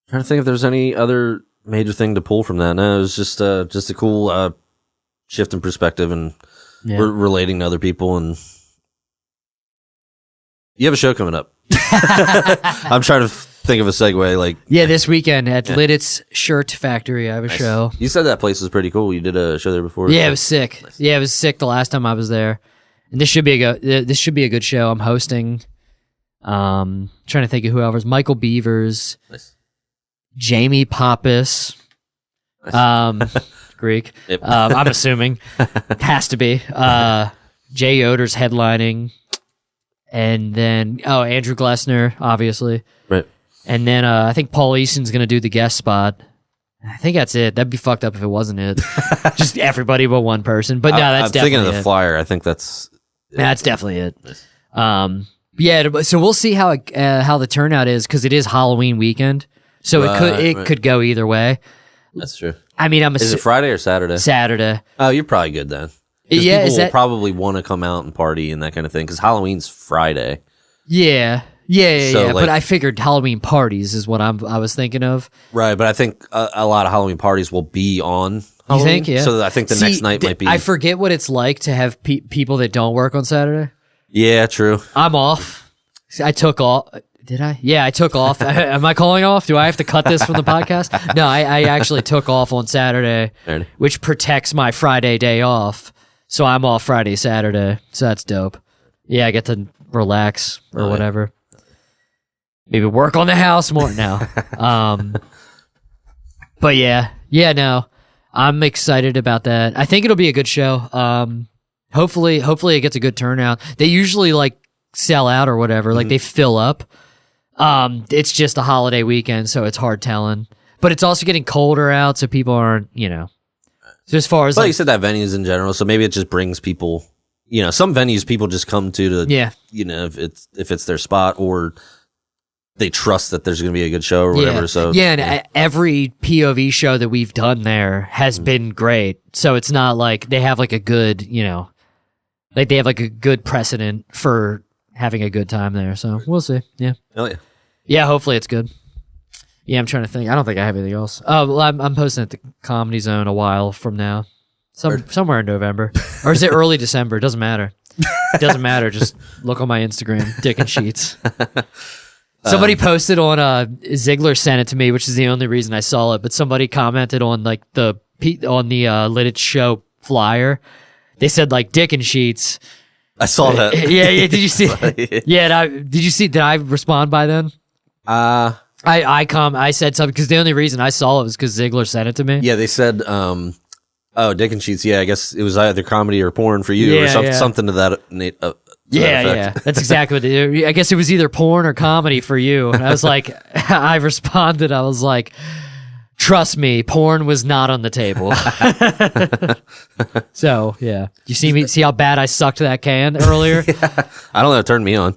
A: trying to think if there's any other major thing to pull from that. No, it was just a cool shift in perspective and relating to other people. And you have a show coming up. I'm trying to think of a segue. Like
B: this weekend at Liddit's Shirt Factory, I have a show.
A: You said that place was pretty cool. You did a show there before.
B: Yeah, it was sick. Nice. Yeah, it was sick the last time I was there. And this should be a good show. I'm hosting. Trying to think of who else. Michael Beavers,
A: nice.
B: Jamie Pappas, nice. Greek.
A: Yep.
B: I'm assuming has to be. Jay Yoder's headlining, and then Andrew Glessner, obviously.
A: Right.
B: And then I think Paul Easton's going to do the guest spot. I think that's it. That'd be fucked up if it wasn't it. Just everybody but one person. But no, that's definitely
A: I'm thinking of the flyer. I think that's
B: definitely it.
A: Nice.
B: So we'll see how the turnout is because it is Halloween weekend. So it could go either way.
A: That's true.
B: I mean,
A: is it Friday or Saturday?
B: Saturday.
A: Oh, you're probably good then.
B: Yeah,
A: people will probably want to come out and party and that kind of thing because Halloween's Friday.
B: Yeah. So,
A: like,
B: but I figured Halloween parties is what I was thinking of.
A: Right, but I think a lot of Halloween parties will be on Halloween.
B: You think? Yeah.
A: So I think the next night might be...
B: I forget what it's like to have people that don't work on Saturday.
A: Yeah, true.
B: I'm off. I took off. Did I? Yeah, I took off. Am I calling off? Do I have to cut this from the podcast? No, I actually took off on Saturday, which protects my Friday day off. So I'm off Friday, Saturday. So that's dope. Yeah, I get to relax or whatever. Maybe work on the house more now. But no, I'm excited about that. I think it'll be a good show. Hopefully it gets a good turnout. They usually like sell out or whatever. Like they fill up. It's just a holiday weekend, so it's hard telling. But it's also getting colder out, so people aren't, So as far as
A: you said that venues in general, so maybe it just brings people. Some venues people just come to. If it's their spot or they trust that there's going to be a good show or whatever. So
B: and every POV show that we've done there has been great. So it's not like they have like a good, Like they have like a good precedent for having a good time there. So we'll see. Yeah.
A: Hell yeah.
B: Yeah, hopefully it's good. Yeah, I'm trying to think. I don't think I have anything else. Oh, well, I'm posting at the Comedy Zone a while from now. Somewhere in November. Or is it early December? It doesn't matter. It doesn't matter. Just look on my Instagram, Dick and Sheets. Somebody posted on Ziggler sent it to me, which is the only reason I saw it, but somebody commented on like the Lidditch show flyer. They said like Dick and Sheets.
A: I saw that.
B: Yeah. Did you see? Yeah. Did I respond by then? I said something because the only reason I saw it was because Ziggler sent it to me.
A: Yeah, they said, Dick and Sheets. Yeah, I guess it was either comedy or porn for you, or something to that.
B: Yeah. That's exactly what it is. I guess it was either porn or comedy for you. And I was like, I responded. I was like, trust me, porn was not on the table. So yeah, you see how bad I sucked that can earlier?
A: Yeah. I don't know. It turned me on.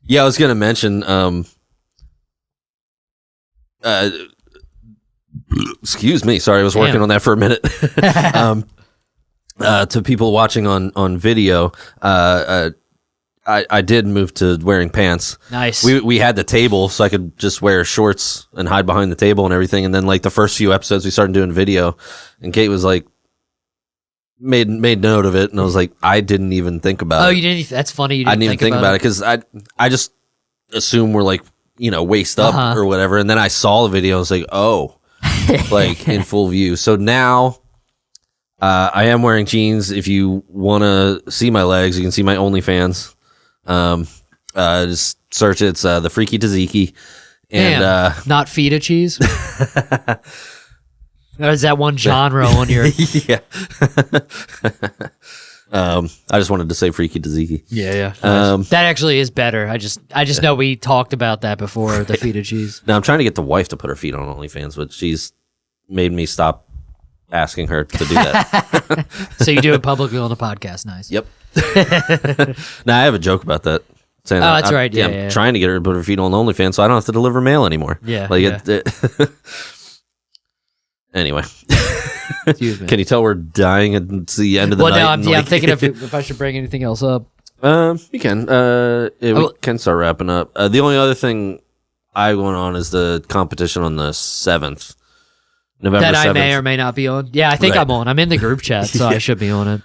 A: Yeah, I was gonna mention. Excuse me. Sorry, I was working on that for a minute. To people watching on video, I did move to wearing pants.
B: Nice.
A: We had the table, so I could just wear shorts and hide behind the table and everything. And then, like the first few episodes, we started doing video, and Kate was like, made note of it, and I was like, I didn't even think about it.
B: Oh, you didn't? That's funny.
A: I didn't even think about it because I just assume we're like waist up or whatever, and then I saw the video. I was like, oh, like in full view. So now. I am wearing jeans. If you want to see my legs, you can see my OnlyFans. Just search it. It's the Freaky Tzatziki. And
B: not feta cheese. Or is that one genre on your?
A: Yeah. I just wanted to say Freaky Tzatziki.
B: Yeah. That actually is better. I just know we talked about that before, the feta cheese.
A: Now I'm trying to get the wife to put her feet on OnlyFans, but she's made me stop asking her to do that.
B: So you do it publicly on the podcast. Nice.
A: Yep. Now I have a joke about that. Saying
B: that's right. Yeah,
A: I'm trying to get her to put her feet on OnlyFans so I don't have to deliver mail anymore.
B: Yeah.
A: Anyway.
B: Excuse me.
A: Can you tell we're dying at the end of the night?
B: Well, now I'm thinking if I should bring anything else up.
A: You can. We can start wrapping up. The only other thing I went on is the competition on the 7th. November 7th.
B: That I may or may not be on. Yeah, I think I'm on. I'm in the group chat, so I should be on it.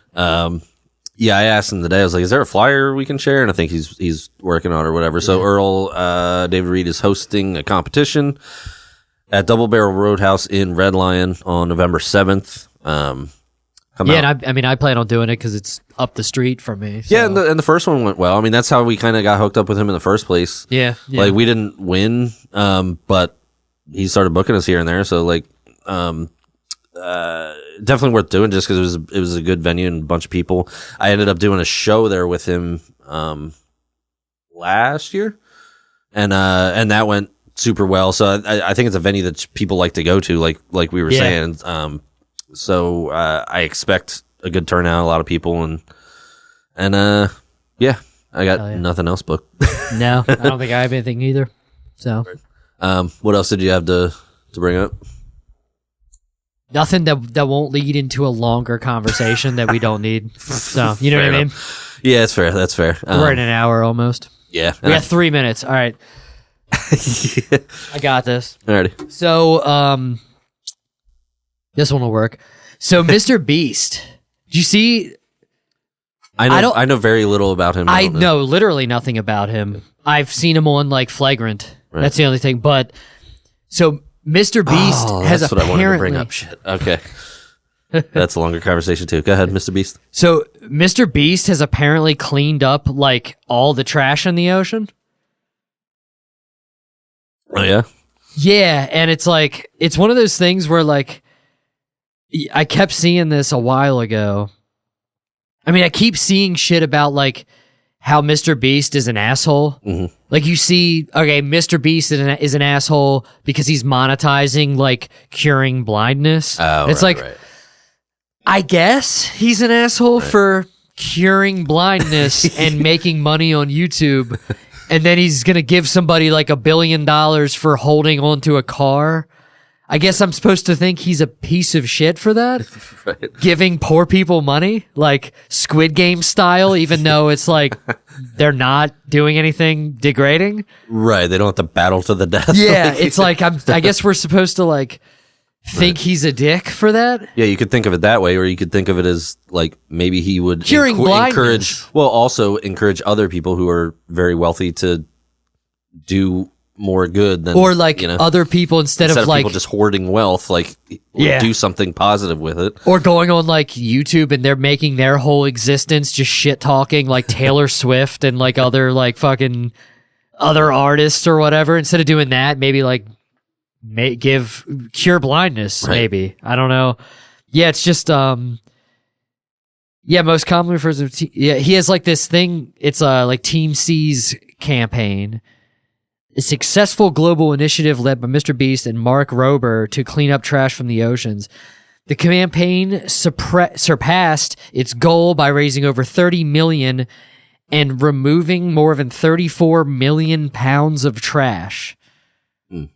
A: Yeah, I asked him today. I was like, "Is there a flyer we can share?" And I think he's working on it or whatever. So Earl, David Reed is hosting a competition at Double Barrel Roadhouse in Red Lion on November 7th.
B: I plan on doing it because it's up the street from me. So.
A: Yeah, and the first one went well. I mean, that's how we kind of got hooked up with him in the first place.
B: Yeah.
A: Like we didn't win, but he started booking us here and there. So like. Definitely worth doing just because it was a good venue and a bunch of people. I ended up doing a show there with him last year, and that went super well. So I think it's a venue that people like to go to, like we were saying. So I expect a good turnout, a lot of people, and I got nothing else booked.
B: No, I don't think I have anything either. So,
A: what else did you have to bring up?
B: Nothing that won't lead into a longer conversation that we don't need. So, you know what I mean?
A: Yeah, that's fair. That's fair.
B: We're at an hour almost.
A: Yeah.
B: We got 3 minutes. All right. I got this.
A: Alrighty.
B: So, this one will work. So, Mr. Beast. Did you see?
A: I know very little about him.
B: I know literally nothing about him. I've seen him on like Flagrant. Right. That's the only thing. But, so... Mr. Beast has
A: that's
B: apparently...
A: what I wanted to bring up. Shit. Okay. That's a longer conversation too. Go ahead, Mr. Beast.
B: So, Mr. Beast has apparently cleaned up, like, all the trash in the ocean.
A: Oh, yeah?
B: Yeah, and it's like, it's one of those things where, like, I kept seeing this a while ago. I mean, I keep seeing shit about, like, how Mr. Beast is an asshole. Mm-hmm. Like you see, okay, Mr. Beast is an asshole because he's monetizing like curing blindness.
A: Oh,
B: it's right. I guess he's an asshole for curing blindness and making money on YouTube. And then he's going to give somebody like $1 billion for holding onto a car. I guess I'm supposed to think he's a piece of shit for that?
A: Right.
B: Giving poor people money, like Squid Game style, even though it's like they're not doing anything degrading.
A: Right. They don't have to battle to the death.
B: Yeah, it's like I guess we're supposed to like think he's a dick for that.
A: Yeah, you could think of it that way, or you could think of it as like maybe he would
B: Curing
A: encourage other people who are very wealthy to do more good than,
B: or like other people instead of like
A: people just hoarding wealth, like do something positive with it,
B: or going on like YouTube and they're making their whole existence just shit talking like Taylor Swift and like other like fucking other artists or whatever. Instead of doing that, maybe like cure blindness. Right. Maybe, I don't know. Yeah, it's just most commonly refers to he has like this thing. It's like Team C's campaign. A successful global initiative led by Mr. Beast and Mark Rober to clean up trash from the oceans. The campaign surpassed its goal by raising over $30 million and removing more than 34 million pounds of trash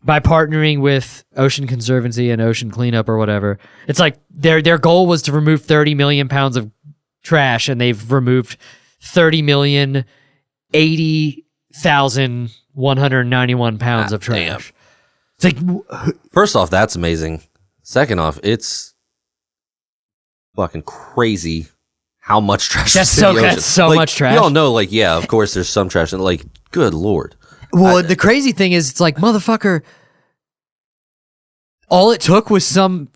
B: by partnering with Ocean Conservancy and Ocean Cleanup or whatever. It's like their goal was to remove 30 million pounds of trash, and they've removed 30,080,191 pounds of trash. It's like,
A: first off, that's amazing. Second off, it's fucking crazy how much trash is in the ocean.
B: That's so
A: like,
B: much trash.
A: We all know, like, yeah, of course there's some trash, and like, good Lord.
B: Well, the crazy thing is, it's like, motherfucker, all it took was some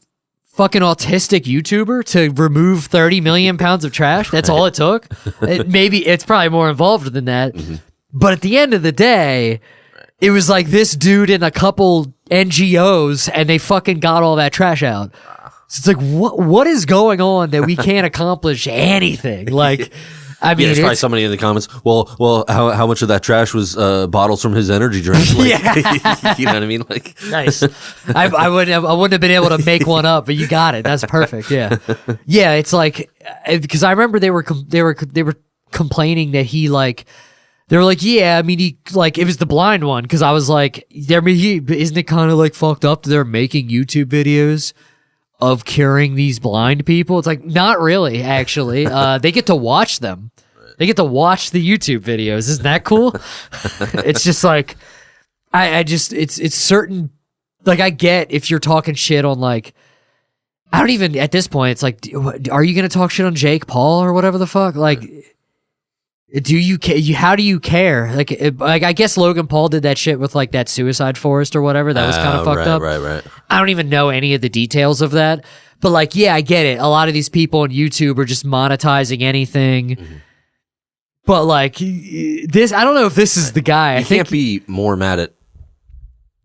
B: fucking autistic YouTuber to remove 30 million pounds of trash. That's all it took. Maybe it's probably more involved than that. Mm-hmm. But at the end of the day, it was like this dude and a couple NGOs, and they fucking got all that trash out. So it's like, what is going on that we can't accomplish anything? Like, I mean,
A: there's probably somebody in the comments. Well, how much of that trash was bottles from his energy drink? Like,
B: yeah,
A: you know what I mean. Like,
B: nice. I wouldn't have been able to make one up, but you got it. That's perfect. Yeah, yeah. It's like, because I remember they were complaining that he like. They were like, yeah, I mean, he like it was the blind one, because I was like, isn't it kind of like fucked up that they're making YouTube videos of curing these blind people? It's like, not really, actually. They get to watch them. They get to watch the YouTube videos. Isn't that cool? It's just like, it's certain, like, I get if you're talking shit on like, I don't even, at this point, it's like, are you going to talk shit on Jake Paul or whatever the fuck? Like, do you care? How do you care? Like I guess Logan Paul did that shit with like that suicide forest or whatever. That was kind of fucked up.
A: Right.
B: I don't even know any of the details of that. But like, yeah, I get it. A lot of these people on YouTube are just monetizing anything. Mm-hmm. But like this, I don't know if this is the guy.
A: You can't be more mad at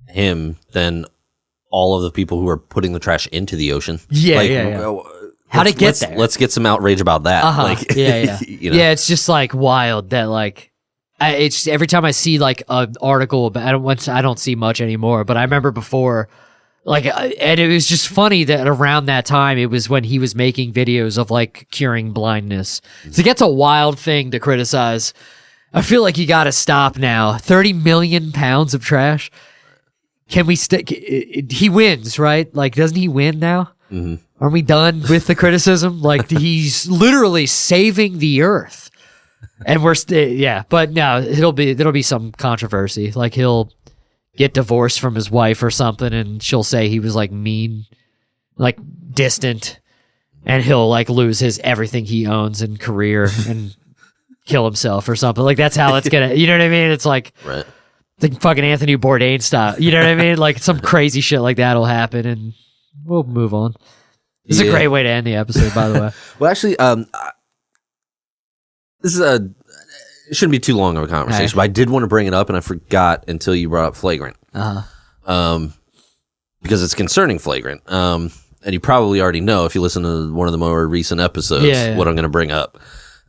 A: him than all of the people who are putting the trash into the ocean.
B: Yeah, like, yeah. How'd it get there?
A: Let's get some outrage about that. Like,
B: yeah. You know? Yeah, it's just like wild that like, it's every time I see like an article about, I don't see much anymore, but I remember before, like, and it was just funny that around that time, it was when he was making videos of like curing blindness. So that's a wild thing to criticize. I feel like you got to stop now. 30 million pounds of trash. Can we he wins, right? Like, doesn't he win now? Mm-hmm. Are we done with the criticism? Like, he's literally saving the earth, and we're but no, there'll be some controversy. Like, he'll get divorced from his wife or something, and she'll say he was like mean, like distant, and he'll like lose everything he owns and career and kill himself or something. Like, that's how it's gonna. You know what I mean? It's like,
A: right.
B: Like fucking Anthony Bourdain style. You know what I mean? Like some crazy shit like that'll happen, and we'll move on. This is a great way to end the episode, by the way.
A: Well, actually, this is it shouldn't be too long of a conversation, but I did want to bring it up, and I forgot until you brought up Flagrant. Because it's concerning Flagrant. And you probably already know if you listen to one of the more recent episodes what I'm going to bring up.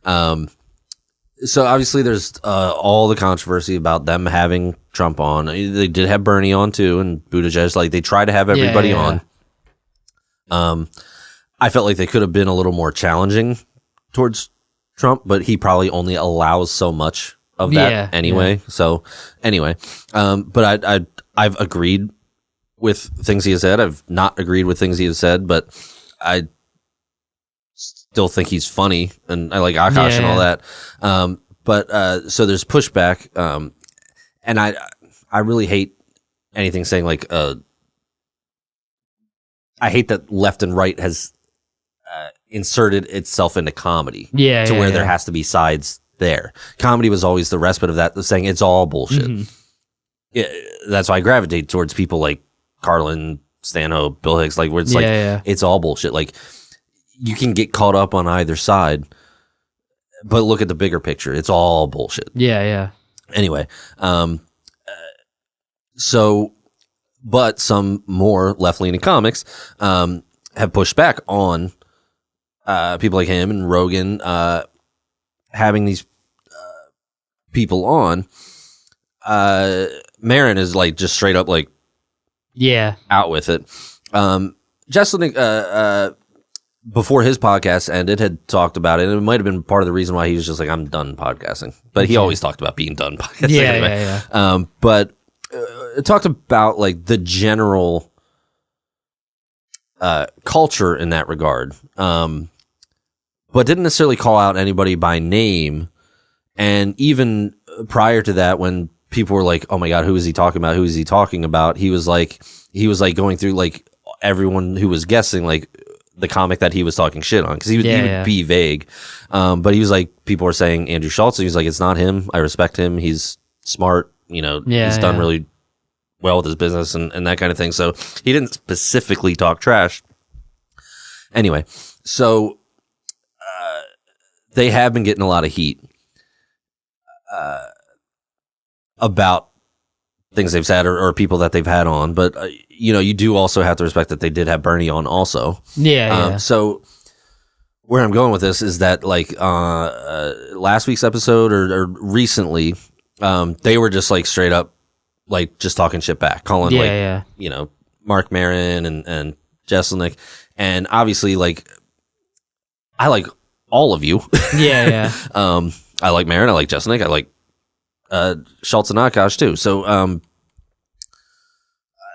A: So obviously there's all the controversy about them having Trump on. They did have Bernie on too, and Buttigieg. Like, they tried to have everybody on. I felt like they could have been a little more challenging towards Trump, but he probably only allows so much of that anyway. Yeah. So anyway, but I've agreed with things he has said. I've not agreed with things he has said, but I still think he's funny, and I like Akash and all that. But so there's pushback, and I really hate anything saying like I hate that left and right has inserted itself into comedy to where there has to be sides there. Comedy was always the respite of that, saying it's all bullshit. That's why I gravitate towards people like Carlin, Stanhope, Bill Hicks, like where it's it's all bullshit. Like you can get caught up on either side, but look at the bigger picture. It's all bullshit. Anyway, so, but some more left-leaning comics have pushed back on people like him and Rogan having these people on. Marin is like just straight up like out with it. Jeselnik, before his podcast ended, had talked about it, and it might have been part of the reason why he was just like, I'm done podcasting. But he always talked about being done podcasting anyway. But it talked about like the general culture in that regard, but didn't necessarily call out anybody by name. And even prior to that, when people were like, "Oh my God, who is he talking about? Who is he talking about?" He was like going through like everyone who was guessing like the comic that he was talking shit on, because he would be vague. But he was like, people were saying Andrew Schulz, and he was like, it's not him. I respect him. He's smart. You know, he's done really well with his business and that kind of thing. So he didn't specifically talk trash. Anyway, so they have been getting a lot of heat about things they've said or people that they've had on, but you know, you do also have to respect that they did have Bernie on also. So where I'm going with this is that like last week's episode or recently, they were just like straight up like just talking shit back, calling you know, Mark Maron and Jeselnik, and obviously like I like all of you. I like Maron, I like Jeselnik, I like Schulz and Akash too. So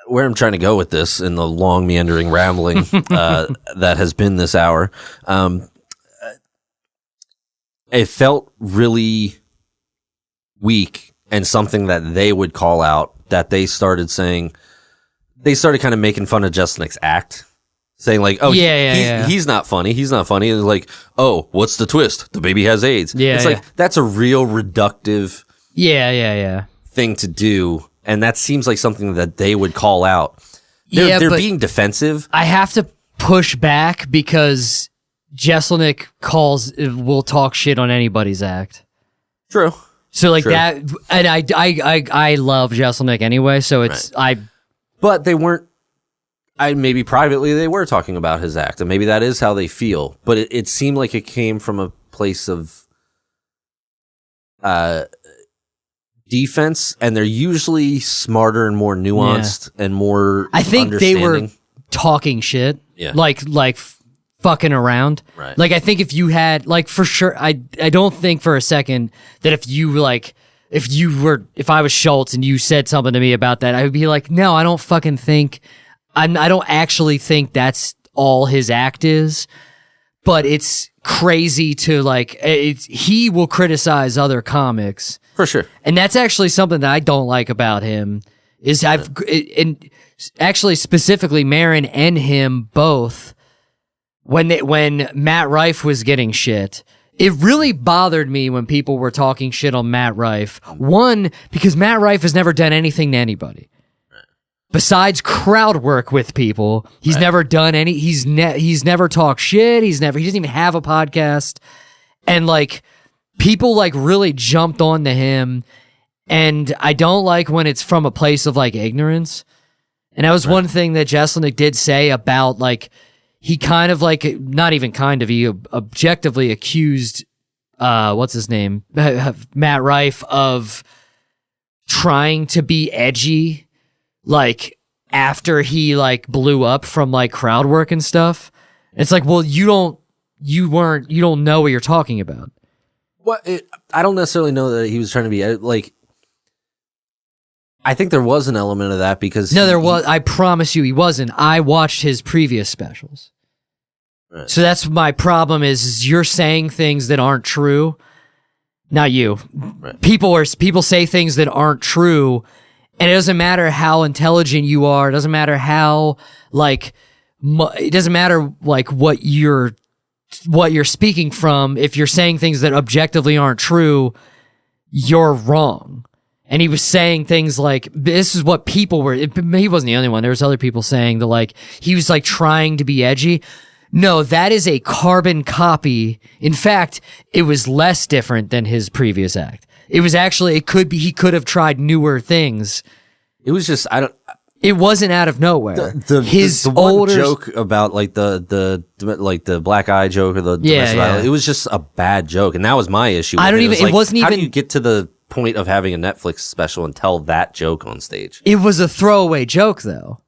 A: where I'm trying to go with this in the long meandering rambling that has been this hour, it felt really weak and something that they would call out, that they started saying, they started kind of making fun of Jeselnik's act, saying like, oh, he's not funny. He's not funny. And like, oh, what's the twist? The baby has AIDS. It's like, that's a real reductive thing to do. And that seems like something that they would call out. They're being defensive.
B: I have to push back because Jeselnik will talk shit on anybody's act.
A: True.
B: So like that, and I love Jeselnik anyway. So it's
A: but they weren't. Maybe privately they were talking about his act, and maybe that is how they feel. But it seemed like it came from a place of defense, and they're usually smarter and more nuanced and more.
B: I think they were talking shit, like fucking around.
A: Right.
B: Like I think if you had like for sure, I don't think for a second that if I was Schulz and you said something to me about that, I would be like, no, I don't fucking think. I don't actually think that's all his act is. But it's crazy to like. He will criticize other comics.
A: For sure. And
B: that's actually something that I don't like about him is and actually specifically Maron and him both, when Matt Rife was getting shit, it really bothered me when people were talking shit on Matt Rife. One, because Matt Rife has never done anything to anybody. Besides crowd work with people, he's never done any, he's never talked shit, he doesn't even have a podcast. And like, people like really jumped onto him, and I don't like when it's from a place of like ignorance. And that was one thing that Jeselnik did say about like, he kind of like, not even kind of, he objectively accused, what's his name? Matt Rife of trying to be edgy, like after he like blew up from like crowd work and stuff. It's like, well, you don't know what you're talking about.
A: I don't necessarily know that he was trying to be like. I think there was an element of that because
B: No, there was. I promise you, he wasn't. I watched his previous specials.
A: Right.
B: So that's my problem is you're saying things that aren't true. Not you.
A: Right.
B: People say things that aren't true, and it doesn't matter how intelligent you are. It doesn't matter how it doesn't matter like what you're speaking from. If you're saying things that objectively aren't true, you're wrong. And he was saying things like, this is what people were, he wasn't the only one. There was other people saying that like, he was like trying to be edgy. No, that is a carbon copy. In fact, it was less different than his previous act. It was actually, he could have tried newer things.
A: It was just,
B: it wasn't out of nowhere.
A: The one joke about like the black eye joke or the domestic violence, it was just a bad joke. And that was my issue.
B: It wasn't even.
A: How do you get to the point of having a Netflix special and tell that joke on stage?
B: It was a throwaway joke though.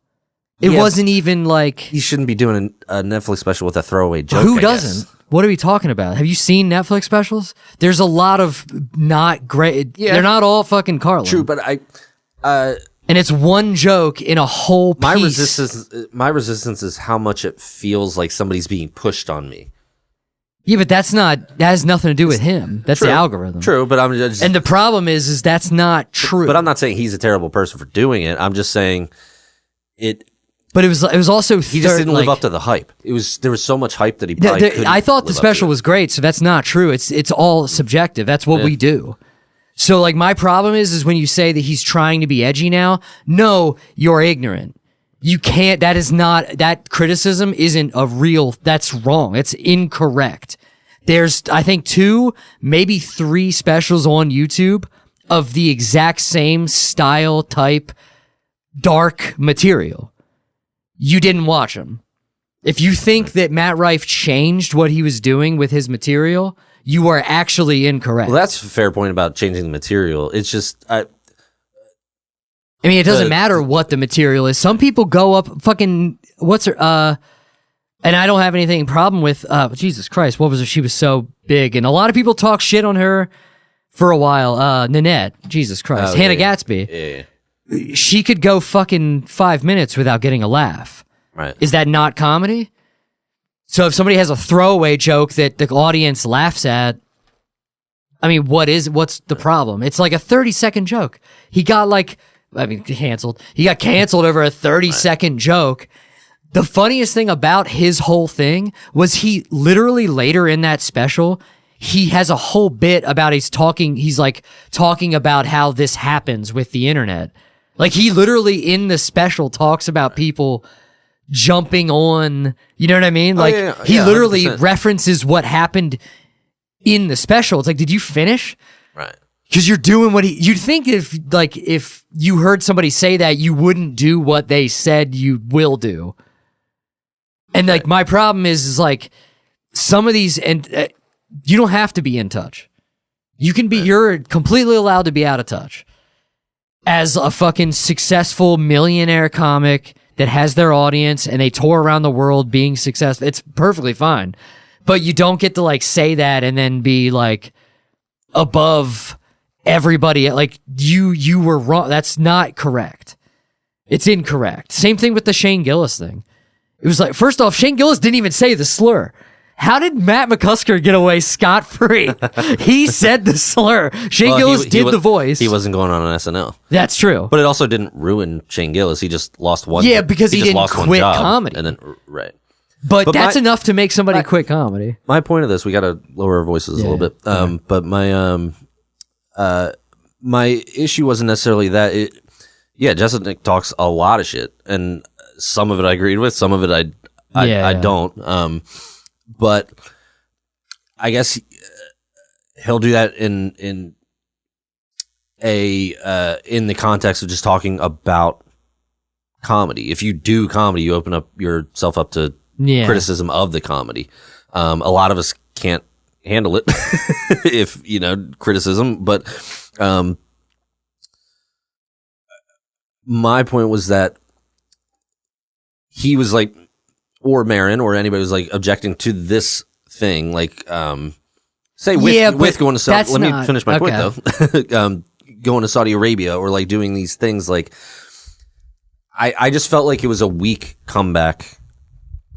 B: It wasn't even like...
A: You shouldn't be doing a Netflix special with a throwaway joke.
B: Who doesn't? What are we talking about? Have you seen Netflix specials? There's a lot of not great... Yeah. They're not all fucking Carlin.
A: True, but
B: and it's one joke in a whole piece.
A: My resistance is how much it feels like somebody's being pushed on me.
B: Yeah, but that has nothing to do with him. That's
A: true,
B: the algorithm.
A: True, but I'm just...
B: And the problem is that's not true.
A: But I'm not saying he's a terrible person for doing it. I'm just saying it...
B: But it was also
A: he just didn't live up to the hype. There was so much hype that he probably couldn't.
B: I thought the special was great, so that's not true. It's all subjective. That's what we do. So like my problem is when you say that he's trying to be edgy now. No, you're ignorant. You can't. That criticism isn't a real. That's wrong. It's incorrect. There's I think 2, maybe 3 specials on YouTube of the exact same style type dark material. You didn't watch him. If you think that Matt Rife changed what he was doing with his material, you are actually incorrect.
A: Well, that's a fair point about changing the material. It's just... I
B: mean, it doesn't matter what the material is. Some people go up fucking... What's her... and I don't have anything problem with... Jesus Christ, what was her? She was so big. And a lot of people talk shit on her for a while. Nanette. Jesus Christ. Hannah Gatsby.
A: Yeah.
B: She could go fucking 5 minutes without getting a laugh.
A: Right.
B: Is that not comedy? So if somebody has a throwaway joke that the audience laughs at, I mean, what's the problem? It's like a 30-second joke. He got canceled. He got canceled over a 30-second joke. The funniest thing about his whole thing was he literally later in that special, he has a whole bit about he's talking about how this happens with the internet. Like he literally in the special talks about people jumping on, you know what I mean? Like he literally 100%. References what happened in the special. It's like, did you finish?
A: Right.
B: Because you're doing what you'd think if you heard somebody say that, you wouldn't do what they said you will do. And like my problem is like some of these, and you don't have to be in touch. You can be, you're completely allowed to be out of touch. As a fucking successful millionaire comic that has their audience and they tour around the world being successful, it's perfectly fine. But you don't get to like say that and then be like above everybody. Like you were wrong. That's not correct. It's incorrect. Same thing with the Shane Gillis thing. It was like, first off, Shane Gillis didn't even say the slur. How did Matt McCusker get away scot-free? He said the slur. Shane Gillis did the voice.
A: He wasn't going on an SNL.
B: That's true.
A: But it also didn't ruin Shane Gillis. He just lost one.
B: Yeah, because he didn't quit comedy.
A: And then, right.
B: But that's enough to make somebody quit comedy.
A: My point of this, we got to lower our voices a little bit. But my issue wasn't necessarily that. Jessica Nick talks a lot of shit, and some of it I agreed with, some of it I don't. But I guess he'll do that in the context of just talking about comedy. If you do comedy, you open up yourself up to criticism of the comedy. A lot of us can't handle it if criticism. But my point was that he was like, or Marin, or anybody was like objecting to this thing, like with going to sell. Let me finish my point though. going to Saudi Arabia or like doing these things, like I just felt like it was a weak comeback,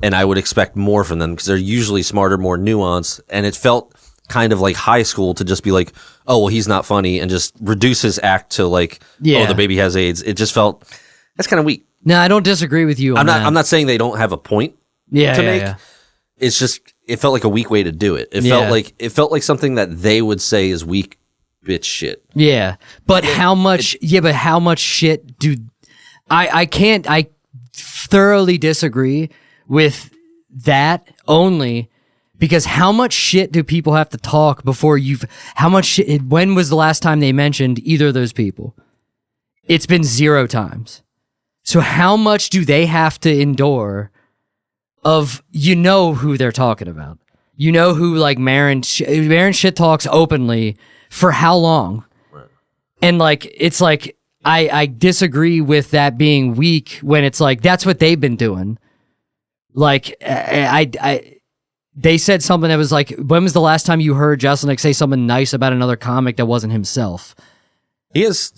A: and I would expect more from them because they're usually smarter, more nuanced, and it felt kind of like high school to just be like, oh, well, he's not funny, and just reduce his act to like, oh, the baby has AIDS. It just felt, that's kind of weak.
B: No, I don't disagree with you on that.
A: I'm not saying they don't have a point to make. Yeah. It's just, it felt like a weak way to do it. It felt like something that they would say is weak bitch shit.
B: Yeah. But how much shit do I thoroughly disagree with that only because how much shit do people have to talk before when was the last time they mentioned either of those people? It's been 0 times. So how much do they have to endure of, who they're talking about? Who like Marin shit talks openly for how long? Right. And like, it's like, I disagree with that being weak when it's like, that's what they've been doing. Like, they said something that was like, when was the last time you heard Jeselnik say something nice about another comic that wasn't himself?
A: He has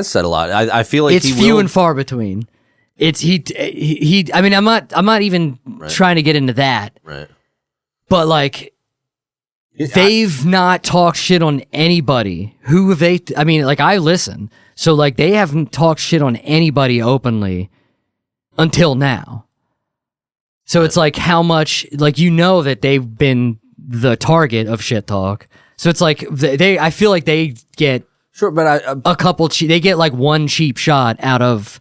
A: said a lot. I feel like
B: it's few and far between. It's he. I mean, I'm not even trying to get into that.
A: Right.
B: But like, they've not talked shit on anybody. Who have they? I mean, like I listen, so like they haven't talked shit on anybody openly until now. So it's like how much, like that they've been the target of shit talk. So it's like I feel like they get
A: but
B: a couple. They get like one cheap shot out of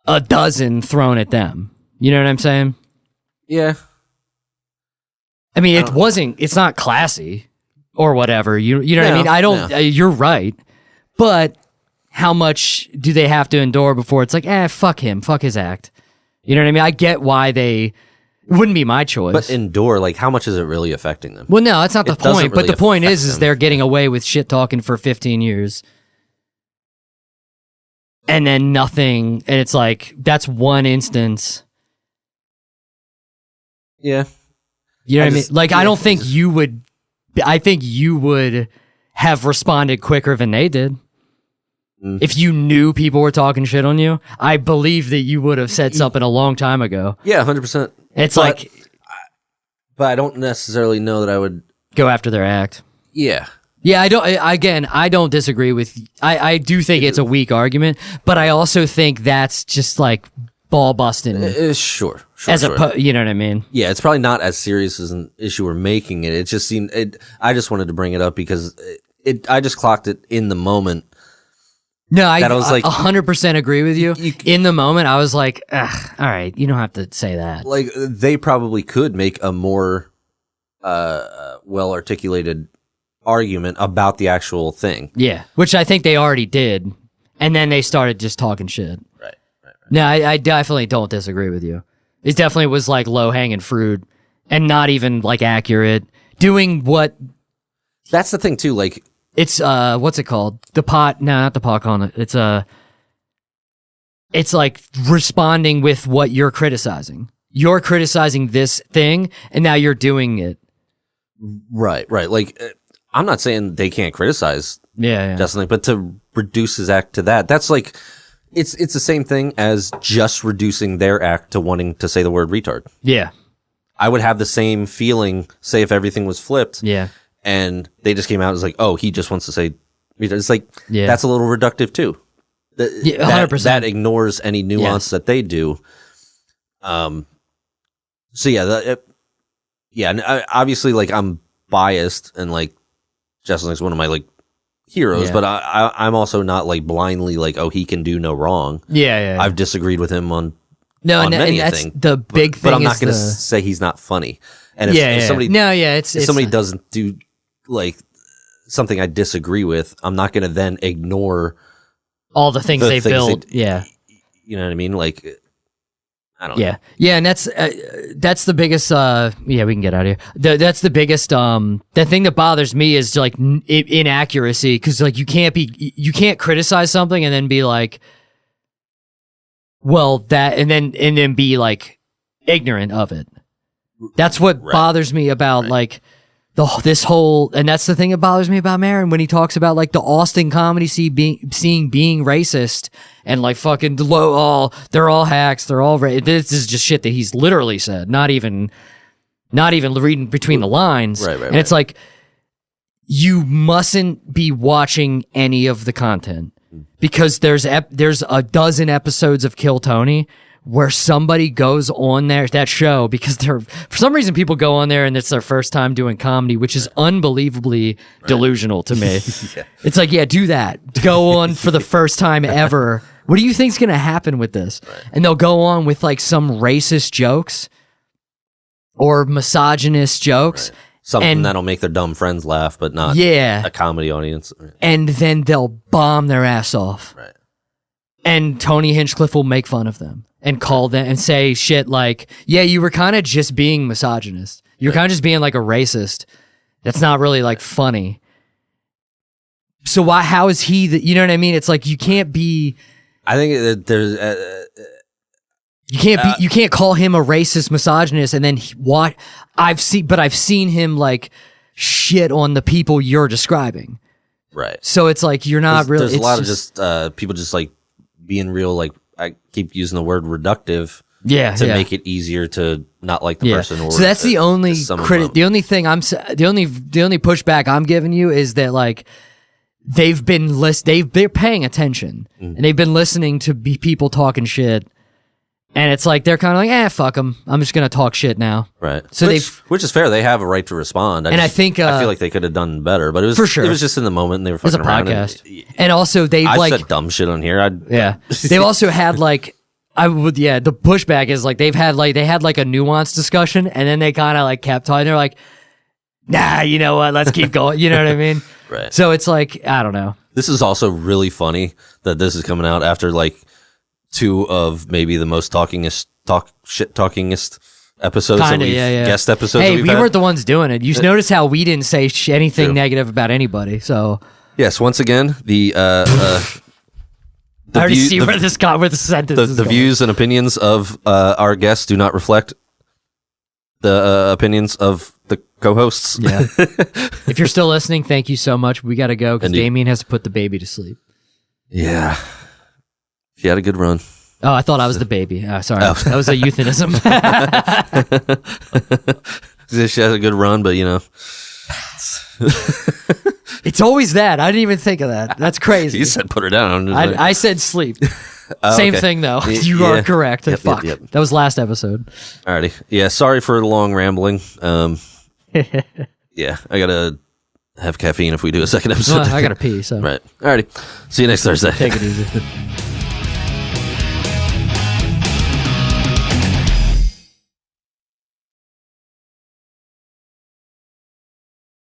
B: a dozen thrown at them. You know what I'm saying?
A: Yeah.
B: I mean, it's not classy or whatever. You know what I mean? You're right. But how much do they have to endure before it's like, fuck him, fuck his act? You know what I mean? I get why it wouldn't be my choice.
A: But endure, like, how much is it really affecting them?
B: Well, no, that's not the point. But the point is they're getting away with shit talking for 15 years. And then nothing. And it's like, that's one instance.
A: Yeah.
B: You know what I mean? Like, I don't think you would. I think you would have responded quicker than they did. If you knew people were talking shit on you, I believe that you would have said something a long time ago.
A: Yeah, 100%. But I don't necessarily know that I would
B: go after their act.
A: Yeah.
B: Yeah, I don't disagree with. I do think it's a weak argument, but I also think that's just like ball busting.
A: Sure.
B: You know what I mean?
A: Yeah, it's probably not as serious as an issue we're making it. It just seemed. I just wanted to bring it up because I just clocked it in the moment.
B: No, I was like 100% agree with you. In the moment, I was like, all right, you don't have to say that.
A: Like, they probably could make a more well-articulated argument about the actual thing.
B: Yeah, which I think they already did. And then they started just talking shit.
A: Right.
B: No, I definitely don't disagree with you. It definitely was like low-hanging fruit and not even like accurate. Doing what...
A: That's the thing, too, like...
B: It's what's it called? The pot? No, not the pot con. It's like responding with what you're criticizing. You're criticizing this thing, and now you're doing it.
A: Right. Like, I'm not saying they can't criticize.
B: Yeah.
A: Justin, but to reduce his act to that's like, it's the same thing as just reducing their act to wanting to say the word retard.
B: Yeah.
A: I would have the same feeling, say, if everything was flipped.
B: Yeah.
A: And they just came out as like, oh, he just wants to say, it's like, that's a little reductive too.
B: 100%.
A: That ignores any nuance that they do. So and obviously, like, I'm biased and like Jesselnick's one of my like heroes, but I'm also not like blindly like, oh, he can do no wrong.
B: Yeah.
A: I've disagreed with him on
B: many
A: a thing.
B: The big thing,
A: but I'm not going to say he's not funny. And if somebody, if somebody doesn't do like something I disagree with, I'm not going to then ignore
B: all the things they built.
A: You know what I mean? Like, I don't know.
B: Yeah, and that's the biggest. We can get out of here. That's the biggest. The thing that bothers me is like inaccuracy, because like you can't criticize something and then be like, well, that, and then be like ignorant of it. That's what bothers me about like this whole, and that's the thing that bothers me about Maron when he talks about like the Austin comedy scene being racist and like fucking they're all hacks, they're all this is just shit that he's literally said, not even reading between the lines.
A: Right.
B: And it's like, you mustn't be watching any of the content because there's a dozen episodes of Kill Tony where somebody goes on that show because for some reason people go on there and it's their first time doing comedy, which is unbelievably delusional to me. Yeah. It's like, yeah, do that. Go on for the first time ever. What do you think's going to happen with this? Right. And they'll go on with like some racist jokes or misogynist jokes.
A: Right. Something that'll make their dumb friends laugh, but not a comedy audience.
B: And then they'll bomb their ass off.
A: Right.
B: And Tony Hinchcliffe will make fun of them and call them and say shit like, yeah, you were kind of just being misogynist. You're kind of just being like a racist. That's not really like funny. So how is he you know what I mean? It's like, you can't be.
A: I think that there's.
B: You can't call him a racist misogynist and then I've seen him like shit on the people you're describing.
A: Right.
B: So it's like, you're not really.
A: There's a lot of just people just like being real, like I keep using the word reductive. To make it easier to not like the person. Or
B: so that's the only the only thing the only pushback I'm giving you is that like they're paying attention and they've been listening to people talking shit. And it's like, they're kind of like, fuck them. I'm just going to talk shit now.
A: Right. So which is fair. They have a right to respond. I feel like they could have done better, but it was,
B: for sure.
A: It was just in the moment and they were fucking around.
B: It was a podcast. And also I've
A: said dumb shit on here.
B: They've also had like, the pushback is like, they had like a nuanced discussion and then they kind of like kept talking. They're like, nah, you know what? Let's keep going. You know what I mean?
A: Right.
B: So it's like, I don't know.
A: This is also really funny that this is coming out after like, two of maybe the most talkingest episodes guest episodes.
B: Hey, we weren't the ones doing it. You notice how we didn't say anything negative about anybody. So
A: yes, once again,
B: I already see where the sentence is
A: the views and opinions of our guests do not reflect the opinions of the co-hosts.
B: Yeah. If you're still listening, thank you so much. We got to go because Damien has to put the baby to sleep.
A: Yeah. She had a good run.
B: Oh, I thought I was the baby. Sorry. That was a euphemism.
A: She has a good run, but you know.
B: It's always that. I didn't even think of that. That's crazy.
A: You said put her down.
B: I said sleep. Same thing, though. You are correct. Yep, fuck. Yep. That was last episode.
A: Alrighty. Yeah, sorry for the long rambling. Yeah, I got to have caffeine if we do a second episode.
B: Well, I got to pee, so.
A: Right. Alrighty. See you next Thursday.
B: Take it easy.